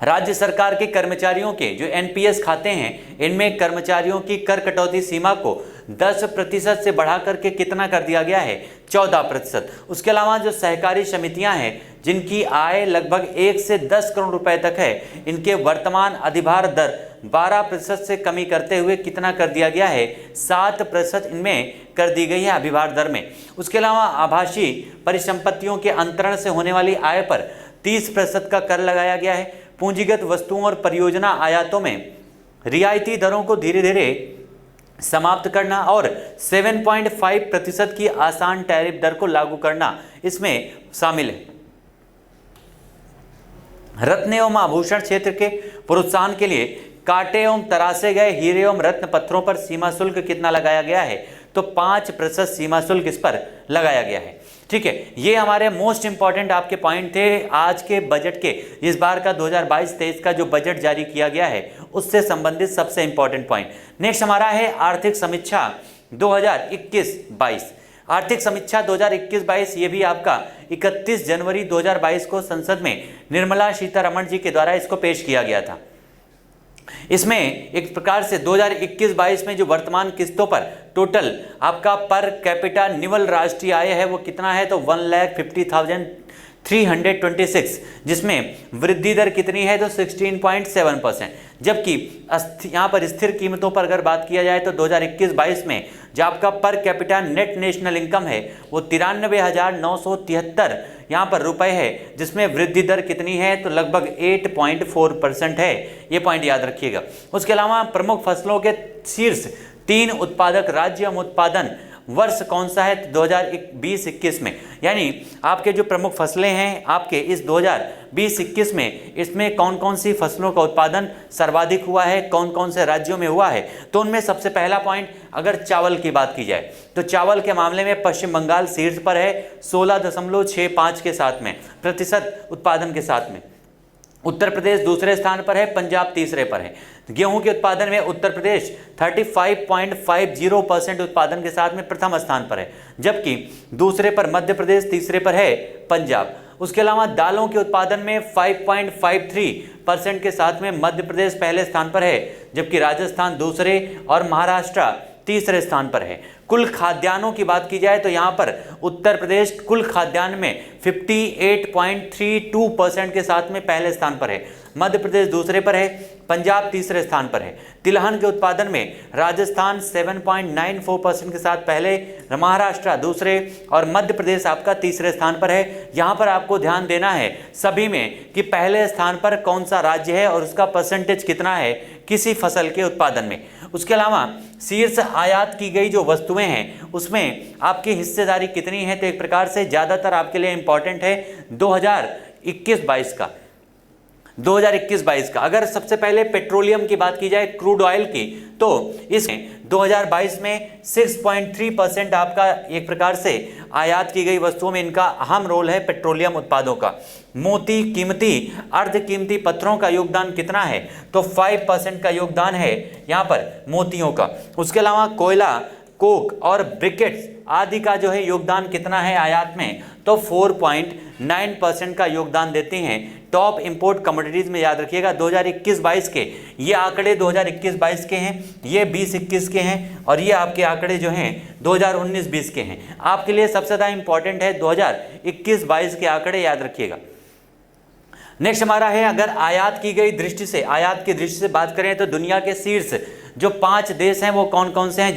S1: राज्य सरकार के कर्मचारियों के जो एनपीएस खाते हैं, इनमें कर्मचारियों की कर कटौती सीमा को 10% से बढ़ा करके कितना कर दिया गया है, 14%। उसके अलावा जो सहकारी समितियां हैं जिनकी आय लगभग 1 से 10 करोड़ रुपए तक है, इनके वर्तमान अधिभार दर 12% से कमी करते हुए कितना कर दिया गया है, 7% इनमें कर दी गई है अभिभार दर में। उसके अलावा आभासी परिसंपत्तियों के अंतरण से होने वाली आय पर 30% का कर लगाया गया है। पूंजीगत वस्तुओं और परियोजना आयातों में रियायती दरों को धीरे धीरे समाप्त करना और 7.5% की आसान टैरिफ दर को लागू करना इसमें शामिल है। रत्न एवं आभूषण क्षेत्र के प्रोत्साहन के लिए काटे एवं तरासे गए हीरे एवं रत्न पत्थरों पर सीमा शुल्क कितना लगाया गया है, तो 5% सीमा शुल्क इस पर लगाया गया है। ठीक है, ये हमारे मोस्ट इंपॉर्टेंट आपके पॉइंट थे आज के बजट के। इस बार का 2022-23 का जो बजट जारी किया गया है उससे संबंधित सबसे इंपॉर्टेंट पॉइंट। नेक्स्ट हमारा है आर्थिक समीक्षा 2021-22। आर्थिक समीक्षा 2021-22 ये भी आपका 31 जनवरी 2022 को संसद में निर्मला सीतारमण जी के द्वारा इसको पेश किया गया था। इसमें एक प्रकार से 2021-22 में जो वर्तमान किस्तों पर टोटल आपका पर कैपिटा निवल राष्ट्रीय आय है वो कितना है, तो 1,50,326, जिसमें वृद्धि दर कितनी है, तो 16.7%। जबकि यहाँ पर स्थिर कीमतों पर अगर बात किया जाए तो 2021-22 में जो आपका per capita net national income है वो 93,973 यहाँ पर रुपए है, जिसमें वृद्धि दर कितनी है, तो लगभग 8.4% है। ये पॉइंट याद रखिएगा। उसके अलावा प्रमुख फसलों के शीर्ष 3 उत्पादक राज्य एवं उत्पादन वर्ष कौन सा है, 2020-21 में, यानी आपके जो प्रमुख फसलें हैं आपके इस 2020-21 में इसमें कौन कौन सी फसलों का उत्पादन सर्वाधिक हुआ है, कौन कौन से राज्यों में हुआ है। तो उनमें सबसे पहला पॉइंट अगर चावल की बात की जाए तो चावल के मामले में पश्चिम बंगाल शीर्ष पर है 16.65 के साथ में प्रतिशत उत्पादन के साथ में। उत्तर प्रदेश दूसरे स्थान पर है, पंजाब तीसरे पर है। गेहूं के उत्पादन में उत्तर प्रदेश 35.50% उत्पाददन के साथ में प्रथम स्थान पर है, जबकि दूसरे पर मध्य प्रदेश, तीसरे पर है पंजाब। उसके अलावा दालों के उत्पादन में 5.53% के साथ में मध्य प्रदेश पहले स्थान पर है, जबकि राजस्थान दूसरे और महाराष्ट्र तीसरे स्थान पर है। कुल खाद्यान्नों की बात की जाए तो यहाँ पर उत्तर प्रदेश कुल खाद्यान्न में 58.32% के साथ में पहले स्थान पर है, मध्य प्रदेश दूसरे पर है, पंजाब तीसरे स्थान पर है। तिलहन के उत्पादन में राजस्थान 7.94% के साथ पहले, महाराष्ट्र दूसरे और मध्य प्रदेश आपका तीसरे स्थान पर है। यहाँ पर आपको ध्यान देना है सभी में कि पहले स्थान पर कौन सा राज्य है और उसका परसेंटेज कितना है किसी फसल के उत्पादन में। उसके अलावा शीर्ष आयात की गई जो वस्तुएं हैं उसमें आपकी हिस्सेदारी कितनी है, तो एक प्रकार से ज़्यादातर आपके लिए इंपॉर्टेंट है 2021-22 का। 2021-22 का अगर सबसे पहले पेट्रोलियम की बात की जाए, क्रूड ऑयल की, तो इसमें 2022 में 6.3% आपका एक प्रकार से आयात की गई वस्तुओं में इनका अहम रोल है पेट्रोलियम उत्पादों का। मोती, कीमती, अर्ध कीमती पत्थरों का योगदान कितना है, तो 5% का योगदान है यहाँ पर मोतियों का। उसके अलावा कोयला, कोक और ब्रिकेट्स आदि का जो है योगदान कितना है आयात में, तो 4.9% का योगदान देते हैं। टॉप इंपोर्ट कमोडिटीज में याद रखिएगा 2021-22 के ये आंकड़े 2021-22 के हैं, ये 20-21 के हैं और ये आपके आंकड़े जो हैं 2019-20 के हैं। आपके लिए सबसे ज़्यादा इंपॉर्टेंट है 2021-22 के आंकड़े याद रखिएगा। नेक्स्ट हमारा है अगर आयात की गई दृष्टि से, आयात की दृष्टि से बात करें तो दुनिया के शीर्ष जो 5 देश हैं वो कौन कौन से हैं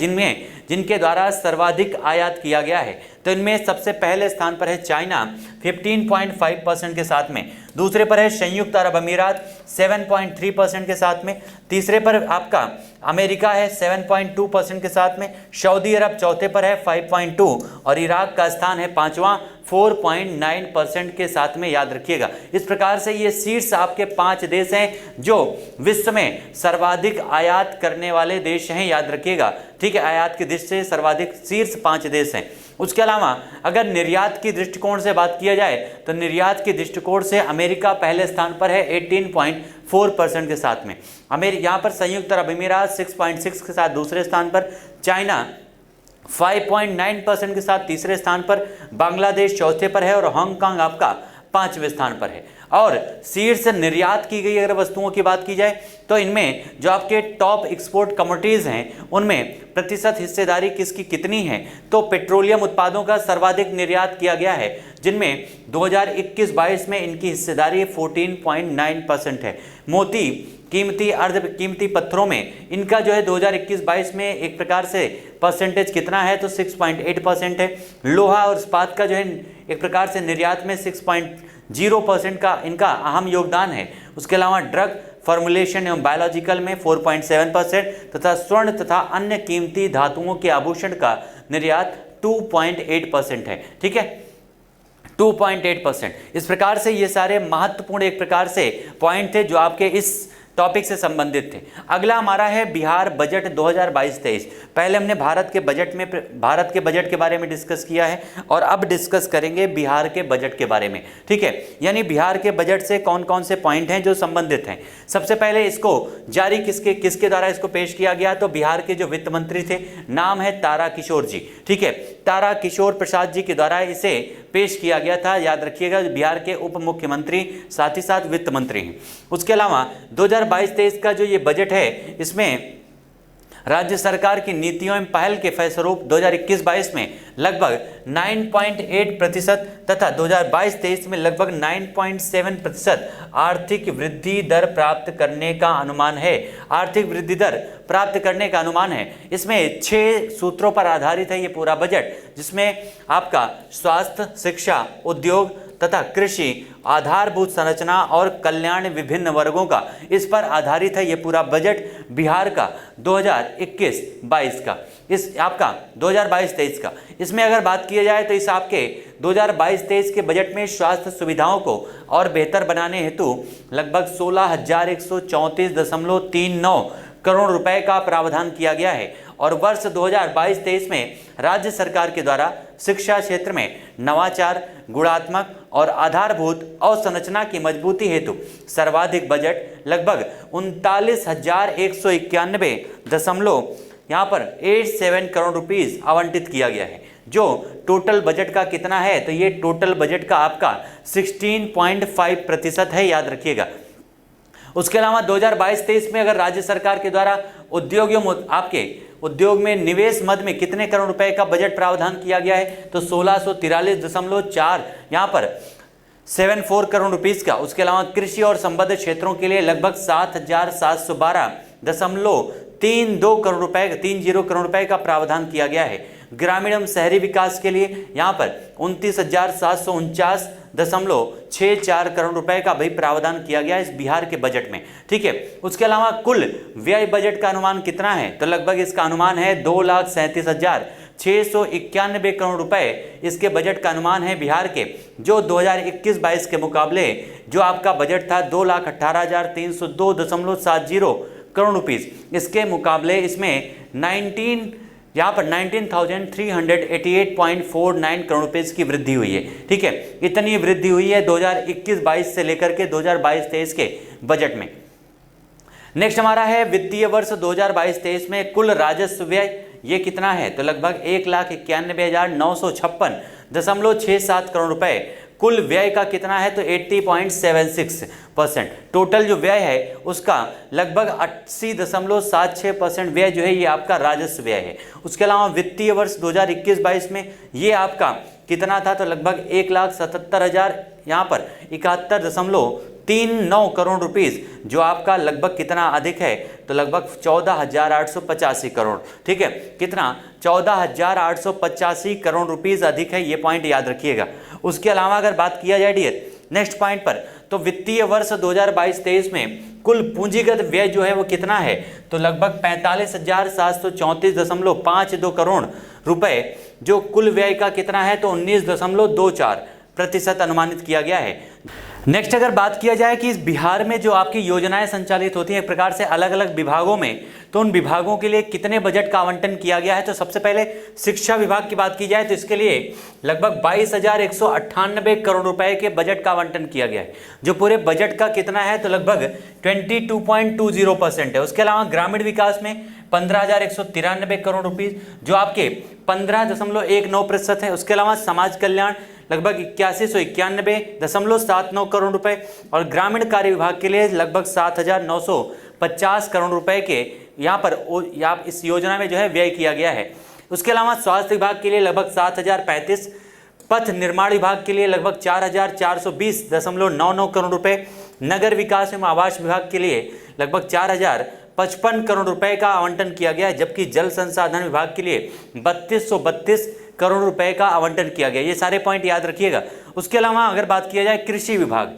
S1: जिनके द्वारा सर्वाधिक आयात किया गया है, तो इनमें सबसे पहले स्थान पर है चाइना 15.5% के साथ में, दूसरे पर है संयुक्त अरब अमीरात 7.3% के साथ में, तीसरे पर आपका अमेरिका है 7.2% के साथ में, सऊदी अरब चौथे पर है 5.2 और इराक का स्थान है 5वां 4.9% के साथ में, याद रखिएगा। इस प्रकार से ये शीर्ष आपके 5 देश हैं जो विश्व में सर्वाधिक आयात करने वाले देश हैं, याद रखिएगा। ठीक है, आयात की दृष्टि से सर्वाधिक शीर्ष 5 देश हैं। उसके अलावा अगर निर्यात की दृष्टिकोण से बात किया जाए तो निर्यात के दृष्टिकोण से अमेरिका पहले स्थान पर है 18.4% के साथ में, यहाँ पर संयुक्त अरब अमीरात 6.6 के साथ दूसरे स्थान पर, चाइना 5.9% के साथ तीसरे स्थान पर, बांग्लादेश चौथे पर है और हांगकांग आपका 5वें स्थान पर है। और शीर्ष निर्यात की गई अगर वस्तुओं की बात की जाए तो इनमें जो आपके टॉप एक्सपोर्ट कमोडिटीज हैं उनमें प्रतिशत हिस्सेदारी किसकी कितनी है, तो पेट्रोलियम उत्पादों का सर्वाधिक निर्यात किया गया है, जिनमें 2021-22 में इनकी हिस्सेदारी 14.9% है। मोती, कीमती अर्ध कीमती पत्थरों में इनका जो है 2021-22 में एक प्रकार से परसेंटेज कितना है, तो 6.8% है। लोहा और इस्पात का जो है एक प्रकार से निर्यात में 6.0% का इनका अहम योगदान है। उसके अलावा ड्रग फॉर्मुलेशन एवं बायोलॉजिकल में 4.7% तथा स्वर्ण तथा अन्य कीमती धातुओं के आभूषण का निर्यात 2.8% है। ठीक है, 2.8%। इस प्रकार से ये सारे महत्वपूर्ण एक प्रकार से पॉइंट थे जो आपके इस टॉपिक से संबंधित थे। अगला हमारा है बिहार बजट 2022-23। पहले हमने भारत के बजट के बारे में डिस्कस किया है और अब डिस्कस करेंगे बिहार के बजट के बारे में। ठीक है, यानी बिहार के बजट से कौन कौन से पॉइंट हैं जो संबंधित हैं। सबसे पहले इसको जारी किसके द्वारा इसको पेश किया गया, तो बिहार के जो वित्त मंत्री थे, नाम है तारा किशोर जी। ठीक है, तारा किशोर प्रसाद जी के द्वारा इसे पेश किया गया था। याद रखिएगा, बिहार के उप मुख्यमंत्री साथ ही साथ वित्त मंत्री हैं। उसके अलावा 2022-23 का जो ये बजट है, इसमें राज्य सरकार की नीतियों एवं पहल के फलस्वरूप 2021-22 में लगभग 9.8% तथा 2022-23 में लगभग 9.7% आर्थिक वृद्धि दर प्राप्त करने का अनुमान है। आर्थिक वृद्धि दर प्राप्त करने का अनुमान है। इसमें 6 सूत्रों पर आधारित है ये पूरा बजट, जिसमें आपका स्वास्थ्य, शिक्षा, उद्योग तथा कृषि, आधारभूत संरचना और कल्याण विभिन्न वर्गों का, इस पर आधारित है ये पूरा बजट बिहार का 2021-22 का, इस आपका 2022-23 का। इसमें अगर बात की जाए तो इस आपके 2022-23 के बजट में स्वास्थ्य सुविधाओं को और बेहतर बनाने हेतु लगभग 16,134.39 करोड़ रुपए का प्रावधान किया गया है। और वर्ष 2022-23 में राज्य सरकार के द्वारा शिक्षा क्षेत्र में नवाचार, गुणात्मक और आधारभूत अवसंरचना की मजबूती हेतु सर्वाधिक बजट लगभग 39,191.87 करोड़ रुपीस आवंटित किया गया है। जो टोटल बजट का कितना है, तो ये टोटल बजट का आपका 16.5% है, याद रखिएगा। उसके अलावा 2022-23 में अगर राज्य सरकार के द्वारा उद्योग में निवेश मद में कितने करोड़ रुपए का बजट प्रावधान किया गया है, तो 1643.4 यहाँ पर 74 करोड़ रुपीस का। उसके अलावा कृषि और संबद्ध क्षेत्रों के लिए लगभग 7,712.32 करोड़ रुपए 30 करोड़ रुपए का प्रावधान किया गया है। ग्रामीण एवं शहरी विकास के लिए यहाँ पर 29,749.64 करोड़ रुपए का भी प्रावधान किया गया है इस बिहार के बजट में। ठीक है, उसके अलावा कुल व्यय बजट का अनुमान कितना है, तो लगभग इसका अनुमान है 2,37,691 करोड़ रुपए इसके बजट का अनुमान है बिहार के, जो 2021-22 के मुकाबले जो आपका बजट था 2,18,302.70 करोड़ रुपीस, इसके मुकाबले इसमें 19,388.49 करोड़ रुपए की वृद्धि हुई है। ठीक है, इतनी वृद्धि हुई है 2021-22 से लेकर के 2022-23 के बजट में। नेक्स्ट हमारा है वित्तीय वर्ष 2022-23 में कुल राजस्व व्यय ये कितना है, तो लगभग 1,91,956.67 करोड़ रुपए। कुल व्यय का कितना है, तो 80.76%। टोटल जो व्यय है उसका लगभग 80.76% व्यय जो है ये आपका राजस्व व्यय है। उसके अलावा वित्तीय वर्ष 2021-22 में ये आपका कितना था, तो लगभग 1,77,000 यहाँ पर 71.39 करोड़ रुपीस, जो आपका लगभग कितना अधिक है, तो लगभग 14,885 करोड़। ठीक है, कितना 14,885 करोड़ रुपीस अधिक है, ये पॉइंट याद रखिएगा। उसके अलावा अगर बात किया जाए डियर नेक्स्ट पॉइंट पर, तो वित्तीय वर्ष 2022-23 में कुल पूंजीगत व्यय जो है वो कितना है, तो लगभग 45,734.52 करोड़ रुपए, जो कुल व्यय का कितना है, तो 19.24% अनुमानित किया गया है। नेक्स्ट अगर बात किया जाए कि इस बिहार में जो आपकी योजनाएं संचालित होती हैं एक प्रकार से अलग अलग विभागों में, तो उन विभागों के लिए कितने बजट का आवंटन किया गया है, तो सबसे पहले शिक्षा विभाग की बात की जाए तो इसके लिए लगभग 22,198 करोड़ रुपए के बजट का आवंटन किया गया है, जो पूरे बजट का कितना है, तो लगभग 22.20% है। उसके अलावा ग्रामीण विकास में 15,193 करोड़ रुपीस, जो आपके 15.19% है। उसके अलावा समाज कल्याण लगभग 8191.7 2.79 करोड़ रुपए और ग्रामीण कार्य विभाग के लिए लगभग 7,950 करोड़ रुपए के यहाँ पर इस योजना में जो है व्यय किया गया है। उसके अलावा स्वास्थ्य विभाग के लिए लगभग 7,035, पथ निर्माण विभाग के लिए लगभग 4,420.99 करोड़ रुपए, नगर विकास एवं आवास विभाग के लिए लगभग 4,055 करोड़ रुपए का आवंटन किया गया है, जबकि जल संसाधन विभाग के लिए 3,232 करोड़ रुपए का आवंटन किया गया। ये सारे पॉइंट याद रखिएगा। उसके अलावा अगर बात किया जाए कृषि विभाग,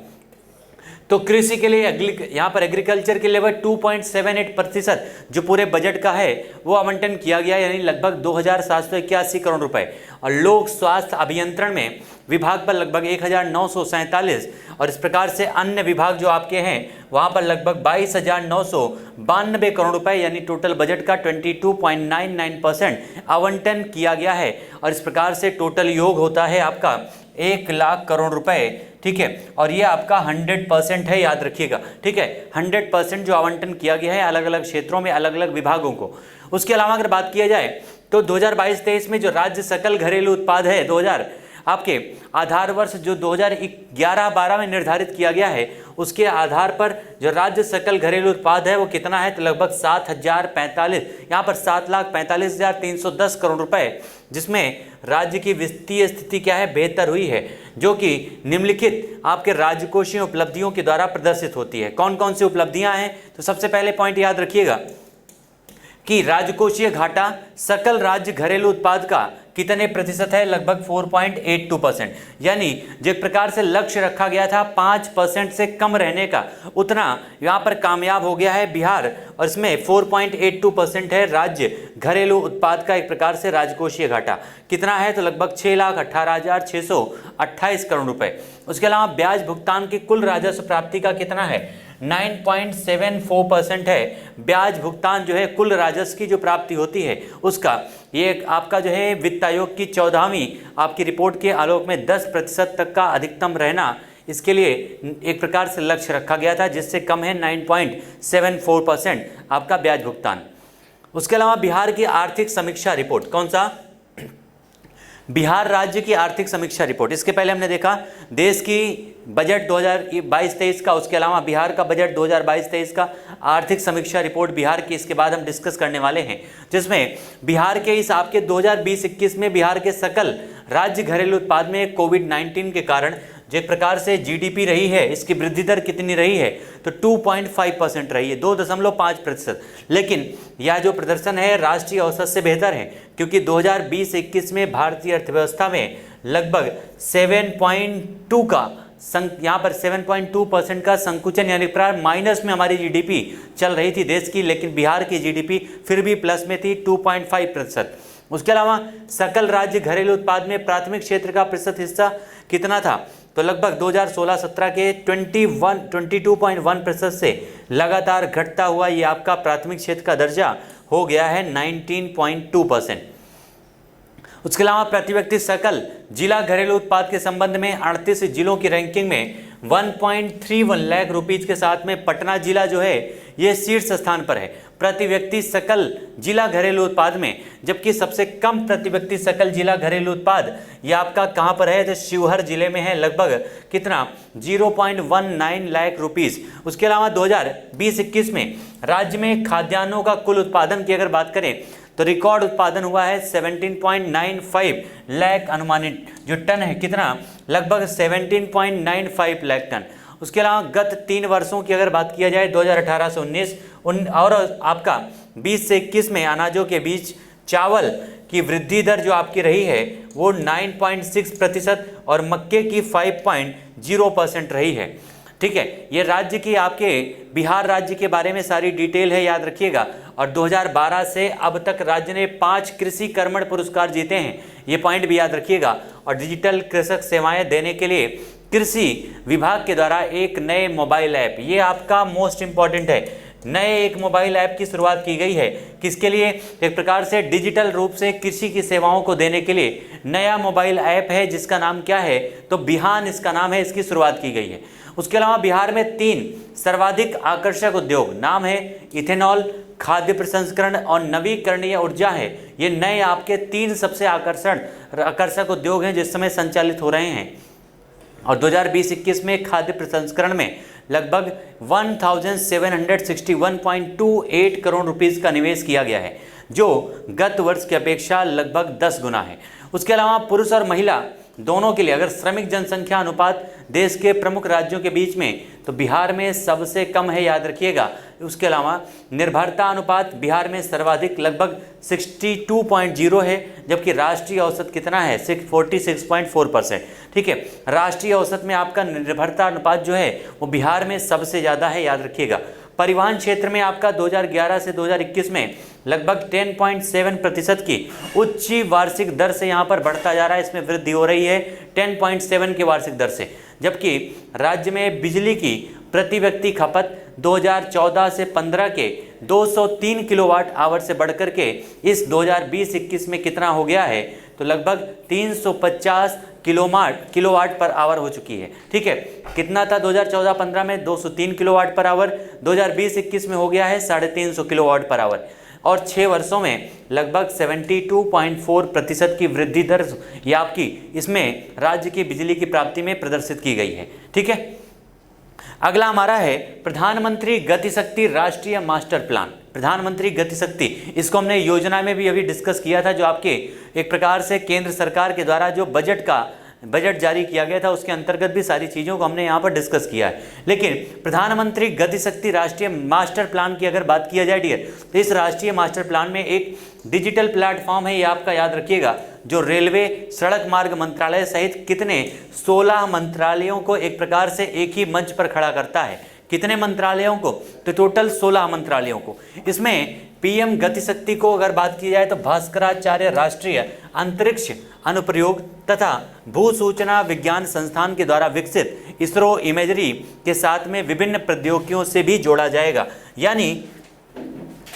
S1: तो कृषि के लिए यहाँ पर एग्रीकल्चर के लेवल 2.78% जो पूरे बजट का है वो आवंटन किया गया, यानी लगभग 2,781 करोड़ रुपए। और लोक स्वास्थ्य अभियंत्रण में विभाग पर लगभग 1,947 और इस प्रकार से अन्य विभाग जो आपके हैं वहाँ पर लगभग 22,992 करोड़ रुपए, यानी टोटल बजट का 22.99% आवंटन किया गया है। और इस प्रकार से टोटल योग होता है आपका 1,00,000 करोड़ रुपए, ठीक है। और ये आपका 100% है, याद रखिएगा, ठीक है। 100% जो आवंटन किया गया है अलग अलग क्षेत्रों में अलग अलग विभागों को। उसके अलावा अगर बात किया जाए तो 2022-23 में जो राज्य सकल घरेलू उत्पाद है 2000 आपके आधार वर्ष जो 2011-12 में निर्धारित किया गया है, उसके आधार पर जो राज्य सकल घरेलू उत्पाद है वो कितना है, तो लगभग 7,045, यहाँ पर 7,45,310 करोड़ रुपए, जिसमें राज्य की वित्तीय स्थिति क्या है, बेहतर हुई है, जो कि निम्नलिखित आपके राजकोषीय उपलब्धियों के द्वारा प्रदर्शित होती है। कौन कौन सी उपलब्धियां हैं, तो सबसे पहले पॉइंट याद रखिएगा कि राजकोषीय घाटा सकल राज्य घरेलू उत्पाद का कितने प्रतिशत है, लगभग 4.82%, यानी जिस प्रकार से लक्ष्य रखा गया था 5% से कम रहने का, उतना यहाँ पर कामयाब हो गया है बिहार, और इसमें 4.82% है राज्य घरेलू उत्पाद का एक प्रकार से राजकोषीय घाटा। कितना है, तो लगभग 6,18,628 करोड़ रुपए। उसके अलावा ब्याज भुगतान की कुल राजस्व प्राप्ति का कितना है, 9.74% है ब्याज भुगतान जो है कुल राजस्व की जो प्राप्ति होती है उसका। ये आपका जो है वित्त आयोग की 14वीं आपकी रिपोर्ट के आलोक में 10% तक का अधिकतम रहना, इसके लिए एक प्रकार से लक्ष्य रखा गया था, जिससे कम है 9.74% आपका ब्याज भुगतान। उसके अलावा बिहार की आर्थिक समीक्षा रिपोर्ट, कौन सा, बिहार राज्य की आर्थिक समीक्षा रिपोर्ट। इसके पहले हमने देखा देश की बजट 2022-23 का, उसके अलावा बिहार का बजट 2022-23 का, आर्थिक समीक्षा रिपोर्ट बिहार की, इसके बाद हम डिस्कस करने वाले हैं, जिसमें बिहार के इस आपके 2020-21 में बिहार के सकल राज्य घरेलू उत्पाद में कोविड-19 के कारण जिस प्रकार से जीडीपी रही है, इसकी वृद्धि दर कितनी रही है, तो 2.5% रही है, 2.5%। लेकिन यह जो प्रदर्शन है राष्ट्रीय औसत से बेहतर है, क्योंकि 2020-21 में भारतीय अर्थव्यवस्था में लगभग 7.2 का यहाँ पर 7.2% का संकुचन, यानी प्राय माइनस में हमारी जीडीपी चल रही थी देश की, लेकिन बिहार की जीडीपी फिर भी प्लस में थी 2.5%। उसके अलावा सकल राज्य घरेलू उत्पाद में प्राथमिक क्षेत्र का प्रतिशत हिस्सा कितना था, तो लगभग 2016-17 के 22.1% से लगातार घटता हुआ ये आपका प्राथमिक क्षेत्र का दर्जा हो गया है 19.2%। उसके अलावा प्रति व्यक्ति सकल जिला घरेलू उत्पाद के संबंध में 38 जिलों की रैंकिंग में 1.31 लाख रुपीज के साथ में पटना जिला जो है ये शीर्ष स्थान पर है प्रति व्यक्ति सकल जिला घरेलू उत्पाद में, जबकि सबसे कम प्रति व्यक्ति सकल जिला घरेलू उत्पाद ये आपका कहां पर है, तो शिवहर जिले में है, लगभग कितना 0.19 लाख रुपीस। उसके अलावा 2020-21 में राज्य में खाद्यान्नों का कुल उत्पादन की अगर बात करें तो रिकॉर्ड उत्पादन हुआ है 17.95 लाख अनुमानित जो टन है, कितना लगभग 17.95 लाख टन। उसके अलावा गत 3 वर्षों की अगर बात किया जाए 2018 से 19 और आपका 20 से 21 में अनाजों के बीच चावल की वृद्धि दर जो आपकी रही है वो 9.6% और मक्के की 5.0% रही है। ठीक है, ये राज्य की आपके बिहार राज्य के बारे में सारी डिटेल है, याद रखिएगा। और 2012 से अब तक राज्य ने 5 कृषि कर्मण पुरस्कार जीते हैं, ये पॉइंट भी याद रखिएगा। और डिजिटल कृषक सेवाएं देने के लिए कृषि विभाग के द्वारा एक नए मोबाइल ऐप, ये आपका मोस्ट इंपॉर्टेंट है, नए एक मोबाइल ऐप की शुरुआत की गई है। किसके लिए, एक प्रकार से डिजिटल रूप से कृषि की सेवाओं को देने के लिए नया मोबाइल ऐप है जिसका नाम क्या है, तो बिहान इसका नाम है, इसकी शुरुआत की गई है। उसके अलावा बिहार में 3 सर्वाधिक आकर्षक उद्योग, नाम है इथेनॉल, खाद्य प्रसंस्करण और नवीकरणीय ऊर्जा है। ये नए आपके 3 सबसे आकर्षक उद्योग हैं जिस समय संचालित हो रहे हैं। और 2020-21 में खाद्य प्रसंस्करण में लगभग 1761.28 करोड़ रुपीस का निवेश किया गया है, जो गत वर्ष की अपेक्षा लगभग 10 गुना है। उसके अलावा पुरुष और महिला दोनों के लिए अगर श्रमिक जनसंख्या अनुपात देश के प्रमुख राज्यों के बीच में, तो बिहार में सबसे कम है, याद रखिएगा। उसके अलावा निर्भरता अनुपात बिहार में सर्वाधिक लगभग 62.0 है, जबकि राष्ट्रीय औसत कितना है 46.4%। ठीक है, राष्ट्रीय औसत में आपका निर्भरता अनुपात जो है वो बिहार में सबसे ज़्यादा है, याद रखिएगा। परिवहन क्षेत्र में आपका 2011 से 2021 में लगभग 10.7% की उच्च वार्षिक दर से यहाँ पर बढ़ता जा रहा है, इसमें वृद्धि हो रही है 10.7 की वार्षिक दर से। जबकि राज्य में बिजली की प्रति व्यक्ति खपत 2014 से 15 के 203 किलोवाट आवर से बढ़कर के इस 2020-21 में कितना हो गया है, तो लगभग 350 किलोवाट पर आवर हो चुकी है। ठीक है, कितना था 2014-15 में 203 किलोवाट पर आवर, 2020-21 में हो गया है 350 किलोवाट पर आवर, और 6 वर्षों में लगभग 72.4% की वृद्धि दर ये आपकी इसमें राज्य की बिजली की प्राप्ति में प्रदर्शित की गई है। ठीक है, अगला हमारा है प्रधानमंत्री गति शक्ति राष्ट्रीय मास्टर प्लान। प्रधानमंत्री गति शक्ति, इसको हमने योजना में भी अभी डिस्कस किया था, जो आपके एक प्रकार से केंद्र सरकार के द्वारा जो बजट जारी किया गया था उसके अंतर्गत भी सारी चीज़ों को हमने यहाँ पर डिस्कस किया है। लेकिन प्रधानमंत्री गति शक्ति राष्ट्रीय मास्टर प्लान की अगर बात किया जाए डियर, तो इस राष्ट्रीय मास्टर प्लान में एक डिजिटल प्लेटफॉर्म है, ये आपका याद रखिएगा, जो रेलवे सड़क मार्ग मंत्रालय सहित कितने 16 मंत्रालयों को एक प्रकार से एक ही मंच पर खड़ा करता है। कितने मंत्रालयों को, तो टोटल 16 मंत्रालयों को। इसमें पीएम गति शक्ति को अगर बात की जाए तो भास्कराचार्य राष्ट्रीय अंतरिक्ष अनुप्रयोग तथा भू सूचना विज्ञान संस्थान के द्वारा विकसित इसरो इमेजरी के साथ में विभिन्न प्रौद्योगिकियों से भी जोड़ा जाएगा। यानी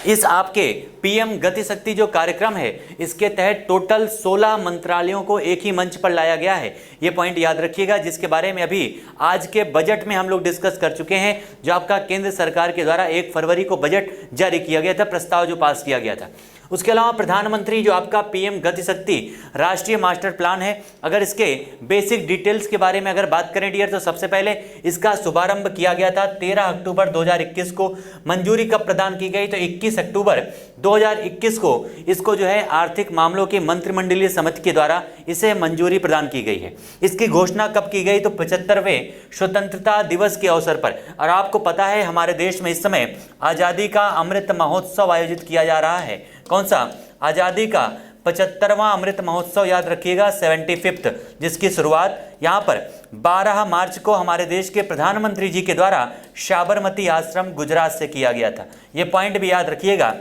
S1: इस आपके पीएम गति शक्ति जो कार्यक्रम है, इसके तहत टोटल 16 मंत्रालयों को एक ही मंच पर लाया गया है। ये पॉइंट याद रखिएगा, जिसके बारे में अभी आज के बजट में हम लोग डिस्कस कर चुके हैं, जो आपका केंद्र सरकार के द्वारा 1 फरवरी को बजट जारी किया गया था, प्रस्ताव जो पास किया गया था। उसके अलावा प्रधानमंत्री जो आपका पीएम गति शक्ति राष्ट्रीय मास्टर प्लान है, अगर इसके बेसिक डिटेल्स के बारे में अगर बात करें डियर, तो सबसे पहले इसका शुभारंभ किया गया था 13 अक्टूबर 2021 को। मंजूरी कब प्रदान की गई, तो 21 अक्टूबर 2021 को इसको जो है आर्थिक मामलों की मंत्रिमंडलीय समिति के द्वारा इसे मंजूरी प्रदान की गई है। इसकी घोषणा कब की गई, तो 75वें स्वतंत्रता दिवस के अवसर पर। और आपको पता है हमारे देश में इस समय आज़ादी का अमृत महोत्सव आयोजित किया जा रहा है। कौन सा, आज़ादी का 75वां अमृत महोत्सव, याद रखिएगा 75th, जिसकी शुरुआत यहाँ पर 12 मार्च को हमारे देश के प्रधानमंत्री जी के द्वारा साबरमती आश्रम गुजरात से किया गया था। ये पॉइंट भी याद रखिएगा।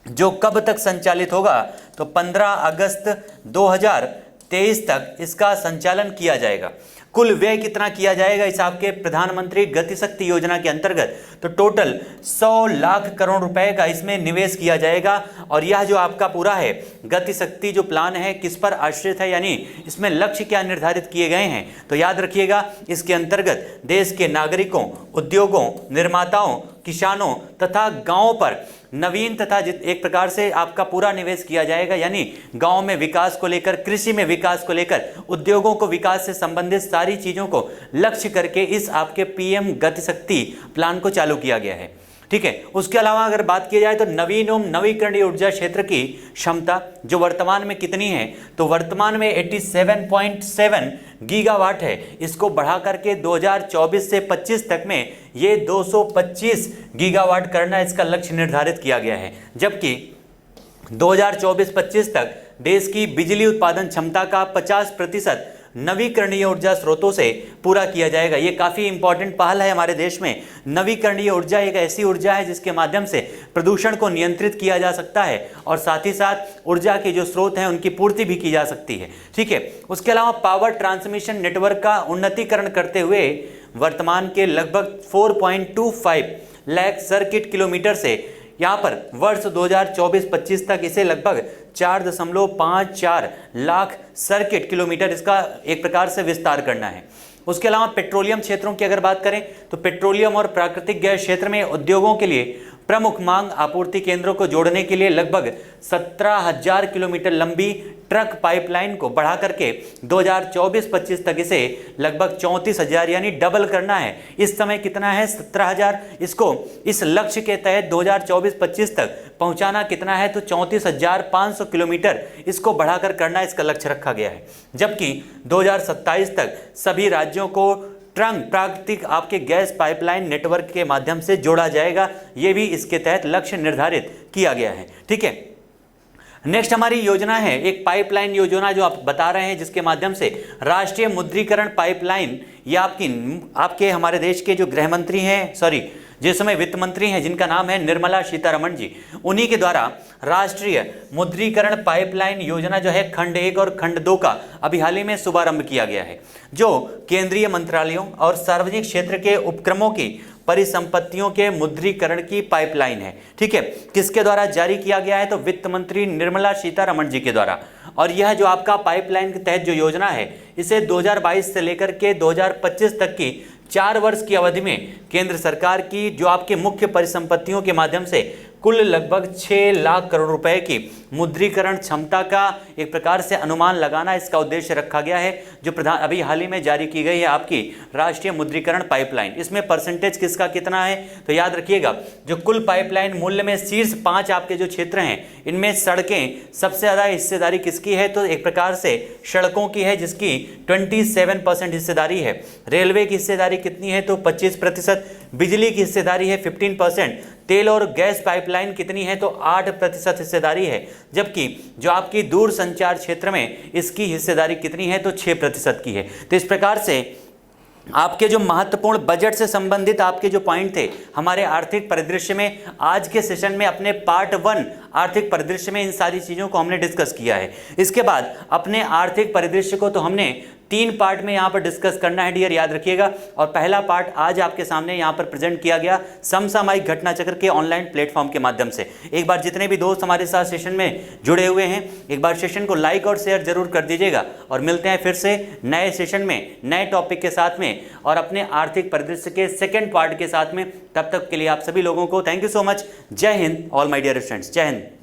S1: जो कब तक संचालित होगा, तो 15 अगस्त 2023 तक इसका संचालन किया जाएगा। कुल व्यय कितना किया जाएगा इस आपके प्रधानमंत्री गति शक्ति योजना के अंतर्गत, तो टोटल 100 लाख करोड़ रुपए का इसमें निवेश किया जाएगा। और यह जो आपका पूरा है गति शक्ति जो प्लान है किस पर आश्रित है, यानी इसमें लक्ष्य क्या निर्धारित किए गए हैं, तो याद रखिएगा इसके अंतर्गत देश के नागरिकों, उद्योगों, निर्माताओं, किसानों तथा गांवों पर नवीन तथा एक प्रकार से आपका पूरा निवेश किया जाएगा। यानी गांव में विकास को लेकर, कृषि में विकास को लेकर, उद्योगों को विकास से संबंधित सारी चीज़ों को लक्ष्य करके इस आपके पीएम गति शक्ति प्लान को चालू किया गया है। ठीक है, उसके अलावा अगर बात की जाए तो नवीन एवं नवीकरणीय ऊर्जा क्षेत्र की क्षमता जो वर्तमान में कितनी है, तो वर्तमान में 87.7 गीगावाट है। इसको बढ़ा करके 2024 से 25 तक में ये 225 गीगावाट करना इसका लक्ष्य निर्धारित किया गया है। जबकि 2024-25 तक देश की बिजली उत्पादन क्षमता का 50% नवीकरणीय ऊर्जा स्रोतों से पूरा किया जाएगा। ये काफ़ी इंपॉर्टेंट पहल है हमारे देश में। नवीकरणीय ऊर्जा एक ऐसी ऊर्जा है जिसके माध्यम से प्रदूषण को नियंत्रित किया जा सकता है और साथ ही साथ ऊर्जा के जो स्रोत हैं उनकी पूर्ति भी की जा सकती है। ठीक है, उसके अलावा पावर ट्रांसमिशन नेटवर्क का उन्नतीकरण करते हुए वर्तमान के लगभग 4.25 लाख सर्किट किलोमीटर से यहाँ पर वर्ष 2024-25 तक इसे लगभग 4.54 लाख सर्किट किलोमीटर इसका एक प्रकार से विस्तार करना है। उसके अलावा पेट्रोलियम क्षेत्रों की अगर बात करें तो पेट्रोलियम और प्राकृतिक गैस क्षेत्र में उद्योगों के लिए प्रमुख मांग आपूर्ति केंद्रों को जोड़ने के लिए लगभग 17,000 किलोमीटर लंबी ट्रक पाइपलाइन को बढ़ा करके 2024-25 तक इसे लगभग 34,000 यानी डबल करना है। इस समय कितना है 17,000, इसको इस लक्ष्य के तहत 2024-25 तक पहुंचाना कितना है तो 34,500 किलोमीटर इसको बढ़ाकर करना इसका लक्ष्य रखा गया है। जबकि 2027 तक सभी राज्यों को प्राकृतिक आपके गैस पाइपलाइन नेटवर्क के माध्यम से जोड़ा जाएगा, ये भी इसके तहत लक्ष्य निर्धारित किया गया है। ठीक है, नेक्स्ट हमारी योजना है एक पाइपलाइन योजना जो आप बता रहे हैं, जिसके माध्यम से राष्ट्रीय मुद्रीकरण पाइपलाइन, ये आपके हमारे देश के जो गृह मंत्री हैं, जिस समय वित्त मंत्री हैं जिनका नाम है निर्मला सीतारमण जी, उन्हीं के द्वारा राष्ट्रीय मुद्रीकरण पाइपलाइन योजना जो है खंड 1 और खंड 2 का अभी हाल ही में शुभारंभ किया गया है, जो केंद्रीय मंत्रालयों और सार्वजनिक क्षेत्र के उपक्रमों की परिसंपत्तियों के मुद्रीकरण की पाइपलाइन है। ठीक है, किसके द्वारा जारी किया गया है तो वित्त मंत्री निर्मला सीतारमण जी के द्वारा। और यह जो आपका पाइपलाइन के तहत जो योजना है, इसे 2022 से लेकर के 2025 तक की 4 वर्ष की अवधि में केंद्र सरकार की जो आपके मुख्य परिसंपत्तियों के माध्यम से कुल लगभग 6 लाख करोड़ रुपए की मुद्रीकरण क्षमता का एक प्रकार से अनुमान लगाना इसका उद्देश्य रखा गया है, जो अभी हाल ही में जारी की गई है आपकी राष्ट्रीय मुद्रीकरण पाइपलाइन। इसमें परसेंटेज किसका कितना है तो याद रखिएगा, जो कुल पाइपलाइन मूल्य में शीर्ष 5 आपके जो क्षेत्र हैं, इनमें सड़कें सबसे ज़्यादा हिस्सेदारी किसकी है तो एक प्रकार से सड़कों की है, जिसकी 27% हिस्सेदारी है। रेलवे की हिस्सेदारी कितनी है तो 25%, बिजली की हिस्सेदारी है 15%, तेल और गैस पाइपलाइन कितनी है तो 8% हिस्सेदारी है, जबकि जो आपकी दूर संचार क्षेत्र में इसकी हिस्सेदारी कितनी है तो 6% की है। तो इस प्रकार से आपके जो महत्वपूर्ण बजट से संबंधित आपके जो पॉइंट थे हमारे आर्थिक परिदृश्य में, आज के सेशन में अपने पार्ट 1 आर्थिक परिदृश्य में इन सारी चीज़ों को हमने डिस्कस किया है। इसके बाद अपने आर्थिक परिदृश्य को तो हमने 3 पार्ट में यहाँ पर डिस्कस करना है डियर, याद रखिएगा। और पहला पार्ट आज आपके सामने यहाँ पर प्रेजेंट किया गया समसामयिक घटना चक्र के ऑनलाइन प्लेटफॉर्म के माध्यम से। एक बार जितने भी दोस्त हमारे साथ सेशन में जुड़े हुए हैं, एक बार सेशन को लाइक और शेयर जरूर कर दीजिएगा, और मिलते हैं फिर से नए सेशन में नए टॉपिक के साथ में और अपने आर्थिक परिदृश्य के सेकेंड पार्ट के साथ में। तब तक के लिए आप सभी लोगों को थैंक यू सो मच। जय हिंद ऑल माय डियर स्टूडेंट्स, जय हिंद।